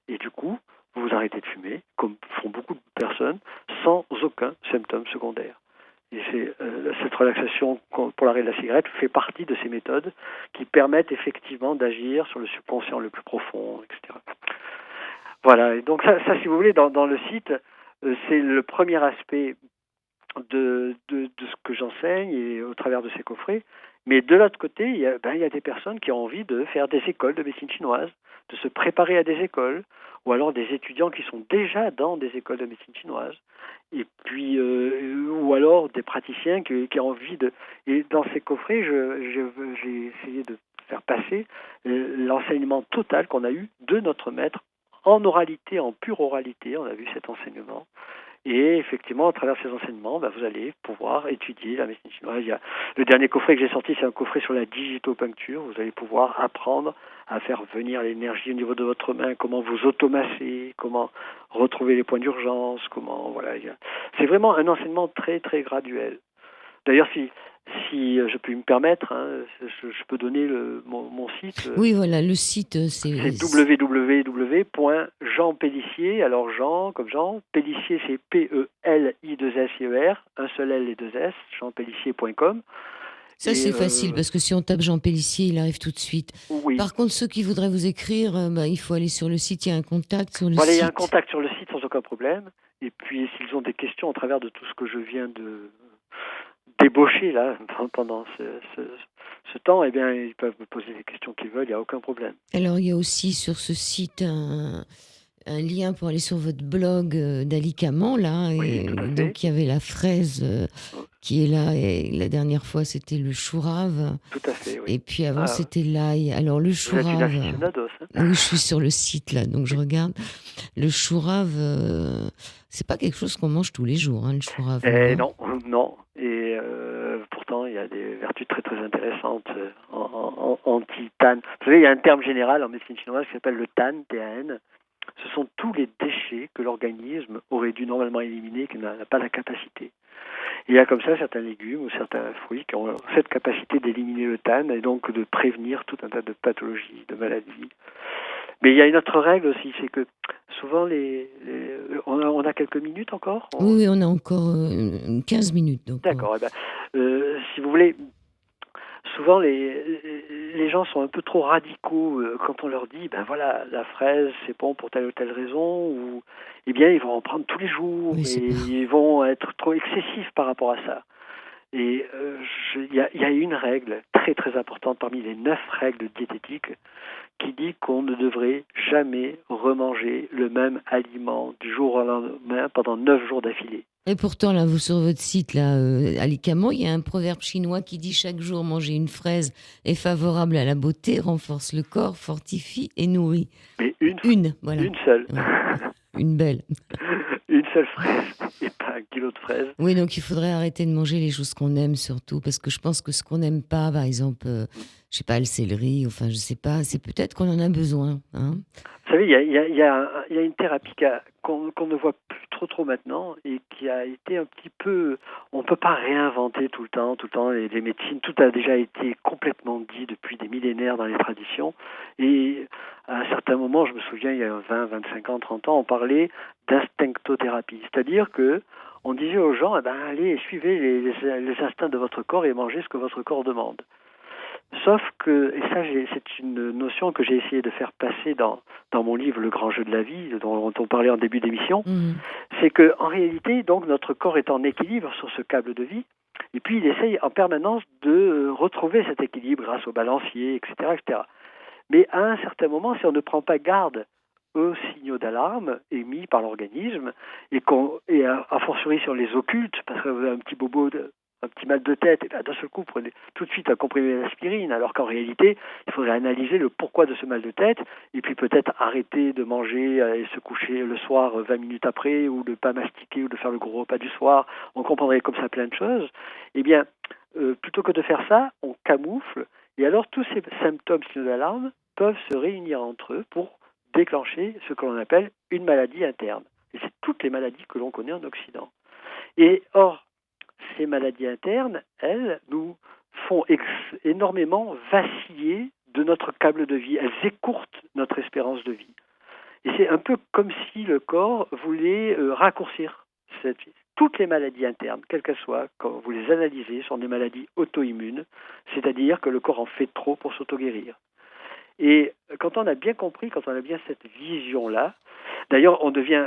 Et du coup, vous arrêtez de fumer, comme font beaucoup de personnes, sans aucun symptôme secondaire. Et cette relaxation pour l'arrêt de la cigarette fait partie de ces méthodes qui permettent effectivement d'agir sur le subconscient le plus profond, etc. Voilà. Et donc ça si vous voulez, dans le site, c'est le premier aspect de ce que j'enseigne et au travers de ces coffrets. Mais de l'autre côté, il y a des personnes qui ont envie de faire des écoles de médecine chinoise, de se préparer à des écoles, ou alors des étudiants qui sont déjà dans des écoles de médecine chinoise, et puis ou alors des praticiens qui ont envie de... Et dans ces coffrets, j'ai essayé de faire passer l'enseignement total qu'on a eu de notre maître en oralité, en pure oralité. On a vu cet enseignement. Et effectivement, à travers ces enseignements, vous allez pouvoir étudier la médecine chinoise. Le dernier coffret que j'ai sorti, c'est un coffret sur la digitopuncture. Vous allez pouvoir apprendre à faire venir l'énergie au niveau de votre main, comment vous automasser, comment retrouver les points d'urgence, c'est vraiment un enseignement très, très graduel. D'ailleurs, si je peux me permettre, je peux donner mon site. Oui, voilà, le site, C'est www.jeanpellissier, alors Jean comme Jean, Pellissier c'est P-E-L-I-2-S-I-E-R, un seul L et deux S, jeanpellissier.com. Ça, c'est facile, parce que si on tape Jean Pellissier, il arrive tout de suite. Oui. Par contre, ceux qui voudraient vous écrire, il faut aller sur le site, il y a un contact sur le Voilà, site. il y a un contact sur le site sans aucun problème. Et puis, s'ils ont des questions au travers de tout ce que je viens de débaucher là pendant ce temps, eh bien, ils peuvent me poser les questions qu'ils veulent, il n'y a aucun problème. Alors, il y a aussi sur ce site un lien pour aller sur votre blog d'Alicamment, là. Oui, Et tout à fait. donc, il y avait la fraise qui est là. Et la dernière fois, c'était le chourave. Tout à fait, oui. Et puis avant, c'était l'ail. Alors, le chourave... Vous êtes une aficionados, hein. Oui, je suis sur le site, là, donc je regarde. Le chourave, c'est pas quelque chose qu'on mange tous les jours, le chourave. Non. Et pourtant, il y a des vertus très très intéressantes anti-tan. Vous savez, il y a un terme général en médecine chinoise qui s'appelle le tan, T-A-N. Ce sont tous les déchets que l'organisme aurait dû normalement éliminer, qui n'a pas la capacité. Et il y a comme ça certains légumes ou certains fruits qui ont cette capacité d'éliminer le tan et donc de prévenir tout un tas de pathologies, de maladies. Mais il y a une autre règle aussi, c'est que souvent on a quelques minutes encore. Oui, on a encore 15 minutes. D'accord. Si vous voulez, souvent les gens sont un peu trop radicaux quand on leur dit, la fraise c'est bon pour telle ou telle raison, ou eh bien ils vont en prendre tous les jours, ils vont être trop excessifs par rapport à ça. Et il y a une règle très très importante parmi les 9 règles diététiques qui dit qu'on ne devrait jamais remanger le même aliment du jour au lendemain pendant 9 jours d'affilée. Et pourtant, là, vous sur votre site, là, Alicamment, il y a un proverbe chinois qui dit chaque jour manger une fraise est favorable à la beauté, renforce le corps, fortifie et nourrit. Mais voilà. Une seule. Ouais. Une belle. Une seule fraise et pas un kilo de fraises. Oui, donc il faudrait arrêter de manger les choses qu'on aime surtout, parce que je pense que ce qu'on n'aime pas, par exemple, je sais pas, le céleri, enfin, je sais pas, c'est peut-être qu'on en a besoin. Vous savez, il y a une thérapie qu'on ne voit plus trop maintenant et qui a été un petit peu... On ne peut pas réinventer tout le temps. Les médecines, tout a déjà été complètement dit depuis des millénaires dans les traditions. Et à un certain moment, je me souviens, il y a 20, 25 ans, 30 ans, on parlait d'instinctothérapie. C'est-à-dire que on disait aux gens, allez, suivez les instincts de votre corps et mangez ce que votre corps demande. Sauf que, et ça c'est une notion que j'ai essayé de faire passer dans mon livre Le Grand Jeu de la Vie, dont on parlait en début d'émission, c'est qu'en réalité, donc, notre corps est en équilibre sur ce câble de vie, et puis il essaye en permanence de retrouver cet équilibre grâce au balancier, etc., etc. Mais à un certain moment, si on ne prend pas garde aux signaux d'alarme émis par l'organisme, et a fortiori sur les occultes, parce que vous avez un petit bobo un petit mal de tête, et bien d'un seul coup, vous prenez tout de suite un comprimé d'aspirine, alors qu'en réalité, il faudrait analyser le pourquoi de ce mal de tête, et puis peut-être arrêter de manger et se coucher le soir 20 minutes après, ou de ne pas mastiquer, ou de faire le gros repas du soir. On comprendrait comme ça plein de choses. Eh bien, plutôt que de faire ça, on camoufle, et alors tous ces symptômes signaux d'alarme peuvent se réunir entre eux pour déclencher ce que l'on appelle une maladie interne. Et c'est toutes les maladies que l'on connaît en Occident. Et or, ces maladies internes, elles, nous font énormément vaciller de notre câble de vie. Elles écourtent notre espérance de vie. Et c'est un peu comme si le corps voulait raccourcir cette vie. Toutes les maladies internes, quelles qu'elles soient, quand vous les analysez, sont des maladies auto-immunes, c'est-à-dire que le corps en fait trop pour s'auto-guérir. Et quand on a bien compris, quand on a bien cette vision-là, d'ailleurs on devient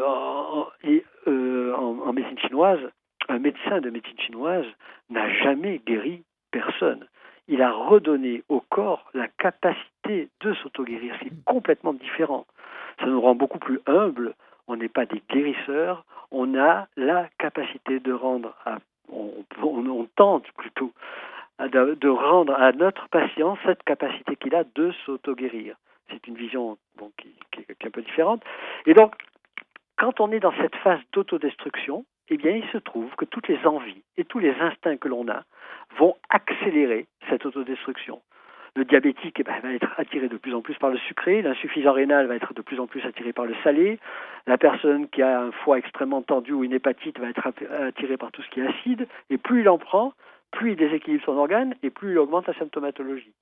en médecine chinoise, un médecin de médecine chinoise n'a jamais guéri personne. Il a redonné au corps la capacité de s'auto-guérir. C'est complètement différent. Ça nous rend beaucoup plus humbles. On n'est pas des guérisseurs. On a la capacité de rendre, on tente plutôt, de rendre à notre patient cette capacité qu'il a de s'auto-guérir. C'est une vision qui est un peu différente. Et donc, quand on est dans cette phase d'autodestruction, eh bien, il se trouve que toutes les envies et tous les instincts que l'on a vont accélérer cette autodestruction. Le diabétique va être attiré de plus en plus par le sucré, l'insuffisant rénal va être de plus en plus attiré par le salé, la personne qui a un foie extrêmement tendu ou une hépatite va être attirée par tout ce qui est acide, et plus il en prend, plus il déséquilibre son organe et plus il augmente la symptomatologie.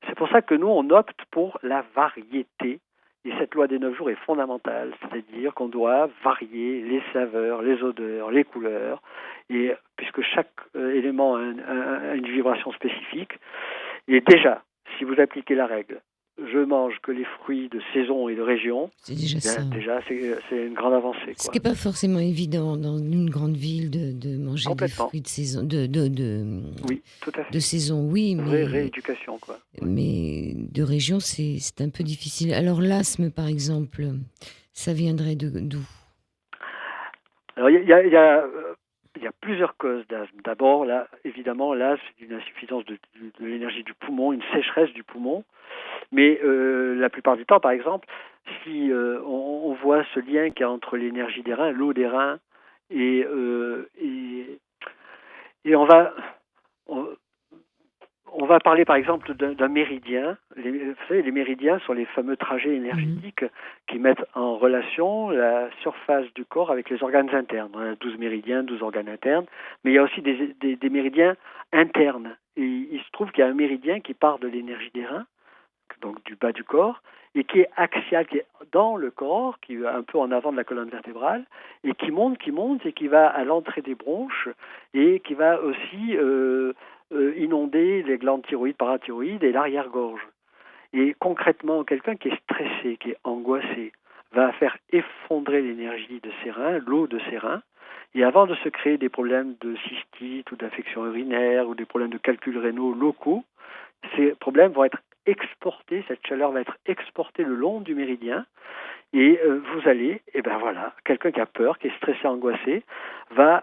C'est pour ça que nous, on opte pour la variété. Et cette loi des 9 jours est fondamentale, c'est-à-dire qu'on doit varier les saveurs, les odeurs, les couleurs, et puisque chaque élément a une vibration spécifique. Et déjà, si vous appliquez la règle, je mange que les fruits de saison et de région, c'est déjà ça. Déjà, c'est une grande avancée. Ce qui n'est pas forcément évident dans une grande ville de manger des fruits de saison, oui, tout à fait. De saison, oui, mais vraie rééducation, quoi. Mais de région, c'est un peu difficile. Alors l'asthme, par exemple, ça viendrait d'où? Alors il y a plusieurs causes d'asthme. D'abord, là, évidemment, l'asthme, c'est une insuffisance de l'énergie du poumon, une sécheresse du poumon. Mais la plupart du temps, par exemple, si on voit ce lien qu'il y a entre l'énergie des reins, l'eau des reins, et on va parler par exemple d'un méridien. Vous savez, les méridiens sont les fameux trajets énergétiques qui mettent en relation la surface du corps avec les organes internes. On a 12 méridiens, 12 organes internes, mais il y a aussi des méridiens internes. Et il se trouve qu'il y a un méridien qui part de l'énergie des reins, donc du bas du corps, et qui est axial, qui est dans le corps, qui est un peu en avant de la colonne vertébrale, et qui monte, et qui va à l'entrée des bronches, et qui va aussi inonder les glandes thyroïdes, parathyroïdes et l'arrière-gorge. Et concrètement, quelqu'un qui est stressé, qui est angoissé, va faire effondrer l'énergie de ses reins, l'eau de ses reins, et avant de se créer des problèmes de cystite ou d'infection urinaire ou des problèmes de calculs rénaux locaux, ces problèmes vont être exportés, cette chaleur va être exportée le long du méridien, et vous allez, quelqu'un qui a peur, qui est stressé, angoissé, va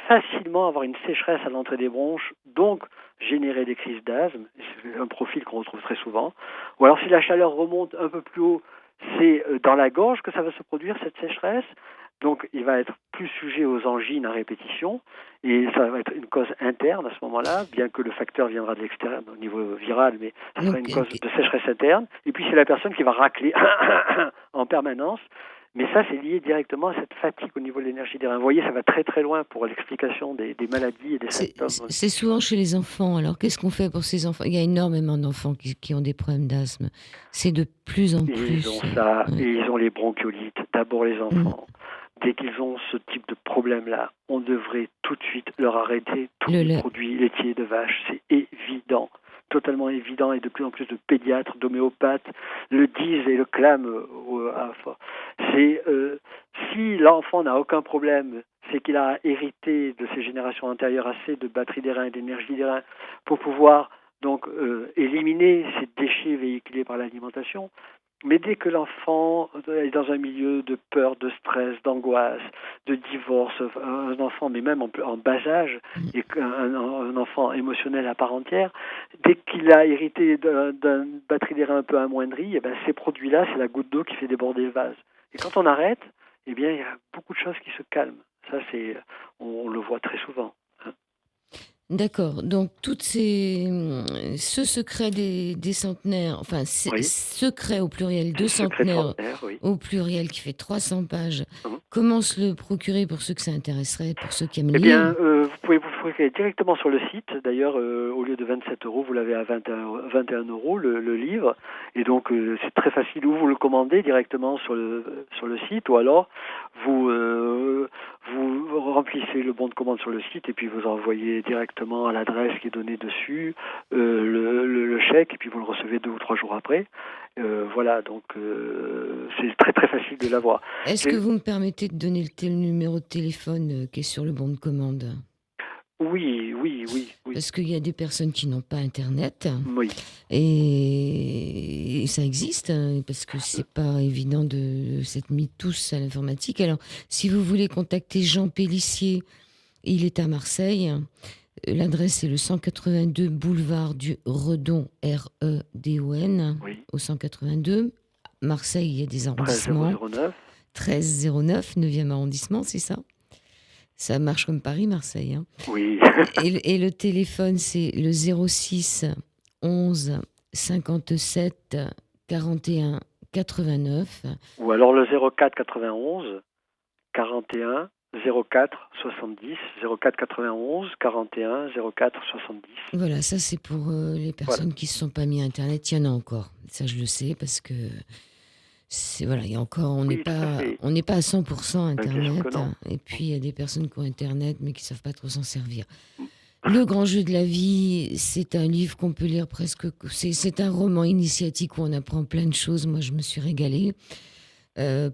facilement avoir une sécheresse à l'entrée des bronches, donc générer des crises d'asthme. C'est un profil qu'on retrouve très souvent. Ou alors si la chaleur remonte un peu plus haut, c'est dans la gorge que ça va se produire, cette sécheresse. Donc il va être plus sujet aux angines à répétition, et ça va être une cause interne à ce moment-là, bien que le facteur viendra de l'extérieur au niveau viral, mais ça sera une cause de sécheresse interne. Et puis c'est la personne qui va racler en permanence, mais ça c'est lié directement à cette fatigue au niveau de l'énergie des reins. Vous voyez, ça va très très loin pour l'explication des maladies et des symptômes. C'est souvent chez les enfants. Alors qu'est-ce qu'on fait pour ces enfants? Il y a énormément d'enfants qui ont des problèmes d'asthme. C'est de plus en plus. Ils ont ça, et ils ont les bronchiolites. D'abord les enfants. Dès qu'ils ont ce type de problème-là, on devrait tout de suite leur arrêter tous les produits laitiers de vache. C'est évident, totalement évident, et de plus en plus de pédiatres, d'homéopathes le disent et le clament. Si l'enfant n'a aucun problème, c'est qu'il a hérité de ses générations antérieures assez de batterie des reins et d'énergie des reins pour pouvoir donc éliminer ces déchets véhiculés par l'alimentation. Mais dès que l'enfant est dans un milieu de peur, de stress, d'angoisse, de divorce, un enfant, mais même en bas âge, Mm. et un enfant émotionnel à part entière, dès qu'il a hérité d'une batterie d'air un peu amoindrie, eh ben, ces produits-là, c'est la goutte d'eau qui fait déborder le vase. Et quand on arrête, eh bien, il y a beaucoup de choses qui se calment. Ça, on le voit très souvent. Hein. D'accord. Donc, ce secret des centenaires, enfin, Oui, secret au pluriel, de c'est secret centenaires centenaire, oui. au pluriel qui fait 300 pages, Mhm. comment se le procurer pour ceux que ça intéresserait, pour ceux qui aiment Eh lire? bien, vous pouvez vous procurer directement sur le site. D'ailleurs, au lieu de 27 euros, vous l'avez à 21 euros le livre. Et donc, c'est très facile. Ou vous le commandez directement sur le site, ou alors vous remplissez le bon de commande sur le site et puis vous envoyez directement à l'adresse qui est donnée dessus le chèque et puis vous le recevez 2 ou 3 jours après. Voilà, donc c'est très très facile de l'avoir. Est-ce que vous me permettez de donner le numéro de téléphone qui est sur le bon de commande? Oui, oui, oui, oui, Parce qu'il y a des personnes qui n'ont pas Internet oui. et ça existe, hein, parce que c'est pas évident de s'être mis tous à l'informatique. Alors, si vous voulez contacter Jean Pélissier, il est à Marseille. L'adresse est le 182 boulevard du Redon, Redon, Oui, au 182. Marseille, il y a des arrondissements. 13009. 1309, 9e arrondissement, c'est ça? Ça marche comme Paris, Marseille, hein. Oui. Et le téléphone, c'est le 06 11 57 41 89. Ou alors le 04 91 41 04 70 04 91 41 04 70. Voilà, ça c'est pour les Voilà. personnes qui ne se sont pas mis à Internet. Il y en a encore. Ça, je le sais parce que voilà, il y a encore, Oui, tout à fait. on n'est pas à 100% Bien sûr que Internet. non. Et puis, il y a des personnes qui ont Internet mais qui ne savent pas trop s'en servir. Le grand jeu de la vie, c'est un livre qu'on peut lire presque. C'est un roman initiatique où on apprend plein de choses. Moi, je me suis régalée.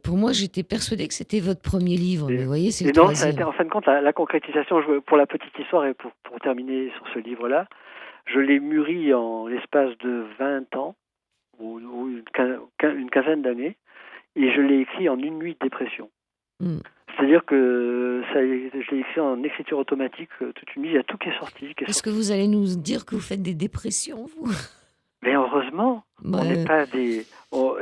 Pour moi, j'étais persuadée que c'était votre premier livre, mais Et, vous voyez, c'est le et non, ça a été troisième. en fin de compte la concrétisation. Pour la petite histoire et pour terminer sur ce livre-là, je l'ai mûri en l'espace de 20 ans ou une quinzaine d'années et je l'ai écrit en une nuit de dépression. Mm. C'est-à-dire que je l'ai écrit en écriture automatique toute une nuit. Il y a tout qui est sorti, Est-ce que vous allez nous dire que vous faites des dépressions, vous? Mais heureusement, on n'est Ouais, pas des.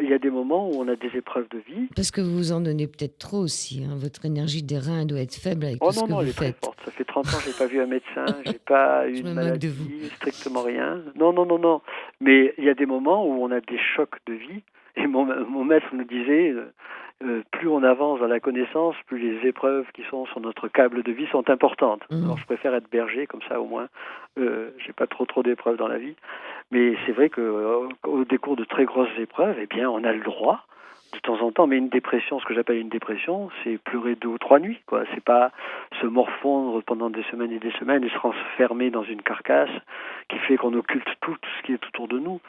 Il y a des moments où on a des épreuves de vie. parce que vous vous en donnez peut-être trop aussi, hein. Votre énergie des reins doit être faible avec Oh tout ce non, que non, vous elle est très faites. forte. Ça fait 30 ans que j'ai pas vu un médecin, j'ai pas eu Je de me moque de vous. maladie, strictement rien. Non, non, non, non. Mais il y a des moments où on a des chocs de vie. Et mon maître nous disait, plus on avance dans la connaissance, plus les épreuves qui sont sur notre câble de vie sont importantes. Mm. Alors je préfère être berger, comme ça au moins, j'ai pas trop d'épreuves dans la vie. Mais c'est vrai que au décours de très grosses épreuves, eh bien, on a le droit de temps en temps, mais une dépression, ce que j'appelle une dépression, c'est pleurer 2 ou 3 nuits, quoi. C'est pas se morfondre pendant des semaines et des semaines et se renfermer dans une carcasse qui fait qu'on occulte tout ce qui est autour de nous.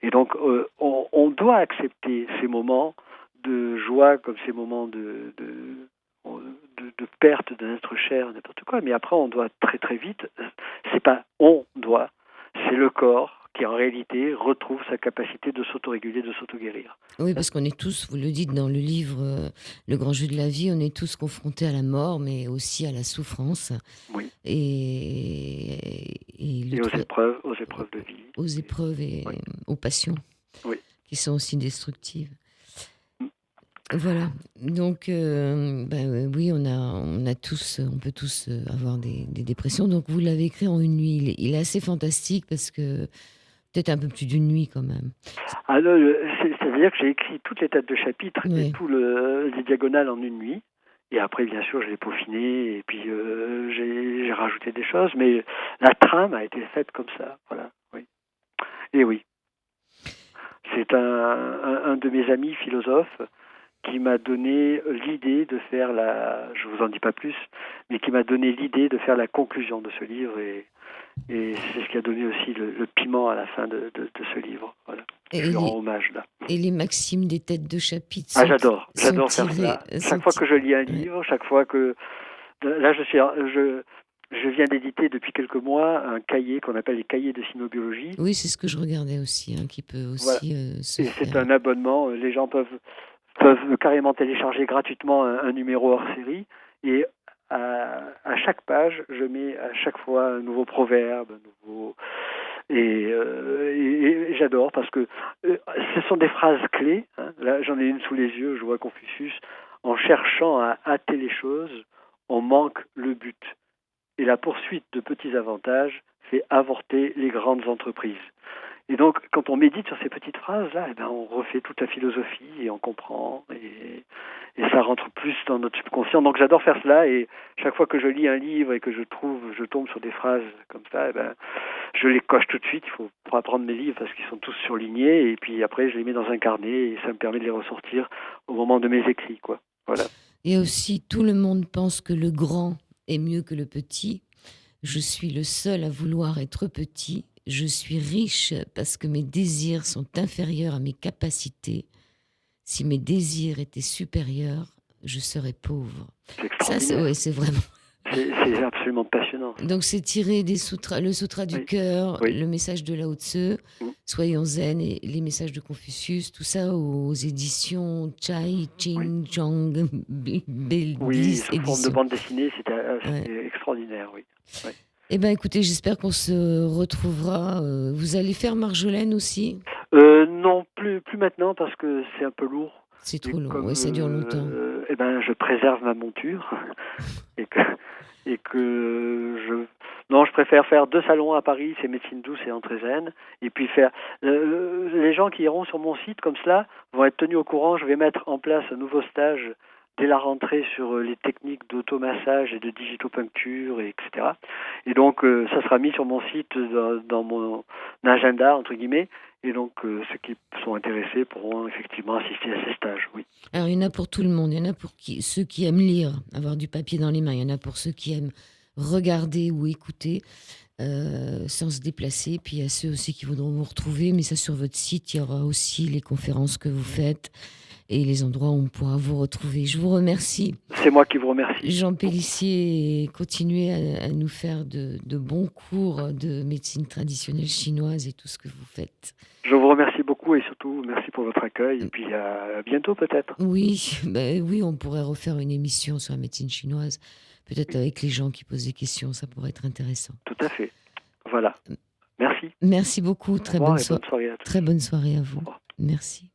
Et donc, on doit accepter ces moments de joie comme ces moments de perte d'un être cher, n'importe quoi. Mais après, on doit très très vite. C'est pas on doit, c'est le corps qui en réalité retrouve sa capacité de s'autoréguler, de s'auto-guérir. Oui, parce qu'on est tous, vous le dites dans le livre Le grand jeu de la vie, on est tous confrontés à la mort, mais aussi à la souffrance Oui. et Et aux épreuves de vie. aux épreuves et Oui. aux passions Oui. qui sont aussi destructives. Mm. Voilà. Donc, oui, on peut tous avoir des dépressions. Donc, vous l'avez écrit en une nuit. Il est assez fantastique parce que peut-être un peu plus d'une nuit quand même. Alors, c'est-à-dire que j'ai écrit toutes les têtes de chapitre et Ouais. tout les diagonales en une nuit. Et après, bien sûr, je l'ai peaufiné et puis j'ai rajouté des choses. Mais la trame a été faite comme ça. Voilà. Oui. Et oui. C'est un de mes amis philosophes qui m'a donné l'idée de faire je vous en dis pas plus, mais qui m'a donné l'idée de faire la conclusion de ce livre et c'est ce qui a donné aussi le piment à la fin de ce livre. Voilà. Et Je lui rends les, hommage là. et les maximes des têtes de chapitre Ah, sont j'adore faire tirées. ça. Chaque fois que je lis un Ouais. livre, chaque fois que là je Je viens d'éditer depuis quelques mois un cahier qu'on appelle les cahiers de cynobiologie. Oui, c'est ce que je regardais aussi, hein, qui peut Voilà. aussi se Et c'est faire. un abonnement. Les gens peuvent carrément télécharger gratuitement un numéro hors série. Et à chaque page, je mets à chaque fois un nouveau proverbe, un nouveau. Et j'adore parce que ce sont des phrases clés. Hein. Là, j'en ai une sous les yeux. Je vois Confucius. En cherchant à hâter les choses, on manque le but. Et la poursuite de petits avantages fait avorter les grandes entreprises. Et donc, quand on médite sur ces petites phrases-là, eh ben, on refait toute la philosophie et on comprend et ça rentre plus dans notre subconscient. Donc, j'adore faire cela et chaque fois que je lis un livre et que je tombe sur des phrases comme ça, eh ben, je les coche tout de suite. Il faut pour apprendre mes livres parce qu'ils sont tous surlignés et puis après, je les mets dans un carnet et ça me permet de les ressortir au moment de mes écrits, quoi. Voilà. Et aussi, tout le monde pense que le grand est mieux que le petit. Je suis le seul à vouloir être petit. Je suis riche parce que mes désirs sont inférieurs à mes capacités. Si mes désirs étaient supérieurs, je serais pauvre. C'est extraordinaire. Ouais, c'est vraiment. C'est absolument passionnant. Donc c'est tiré des sutras, le sutra du cœur, le message de Lao Tse, Soyons zen et les messages de Confucius, tout ça aux éditions Chai Ching Chong Bliss Oui, sous forme de édition. bande dessinée, c'était extraordinaire, oui. Ouais. Eh ben écoutez, j'espère qu'on se retrouvera. Vous allez faire Marjolaine aussi? Non, plus maintenant parce que c'est un peu lourd. C'est trop long, ouais, ça dure longtemps. Eh ben, je préserve ma monture et que non, je préfère faire 2 salons à Paris, c'est médecine douce et entrée zen, et puis faire. Les gens qui iront sur mon site comme cela vont être tenus au courant. Je vais mettre en place un nouveau stage dès la rentrée sur les techniques d'automassage et de digitopuncture, etc. Et donc, ça sera mis sur mon site dans mon agenda, entre guillemets. Et donc, ceux qui sont intéressés pourront effectivement assister à ces stages, oui. Alors, il y en a pour tout le monde. Il y en a pour ceux qui aiment lire, avoir du papier dans les mains. Il y en a pour ceux qui aiment regarder ou écouter sans se déplacer. Puis, il y a ceux aussi qui voudront vous retrouver. Mais ça, sur votre site, il y aura aussi les conférences que vous faites et les endroits où on pourra vous retrouver. Je vous remercie. C'est moi qui vous remercie. Jean Pélissier, et continuez à nous faire de bons cours de médecine traditionnelle chinoise et tout ce que vous faites. Je vous remercie beaucoup et surtout merci pour votre accueil et puis à bientôt peut-être. Oui, oui, on pourrait refaire une émission sur la médecine chinoise, peut-être avec les gens qui posent des questions, ça pourrait être intéressant. Tout à fait. Voilà. Merci. Merci beaucoup, très bonne soirée à tous. Très bonne soirée à vous. Merci.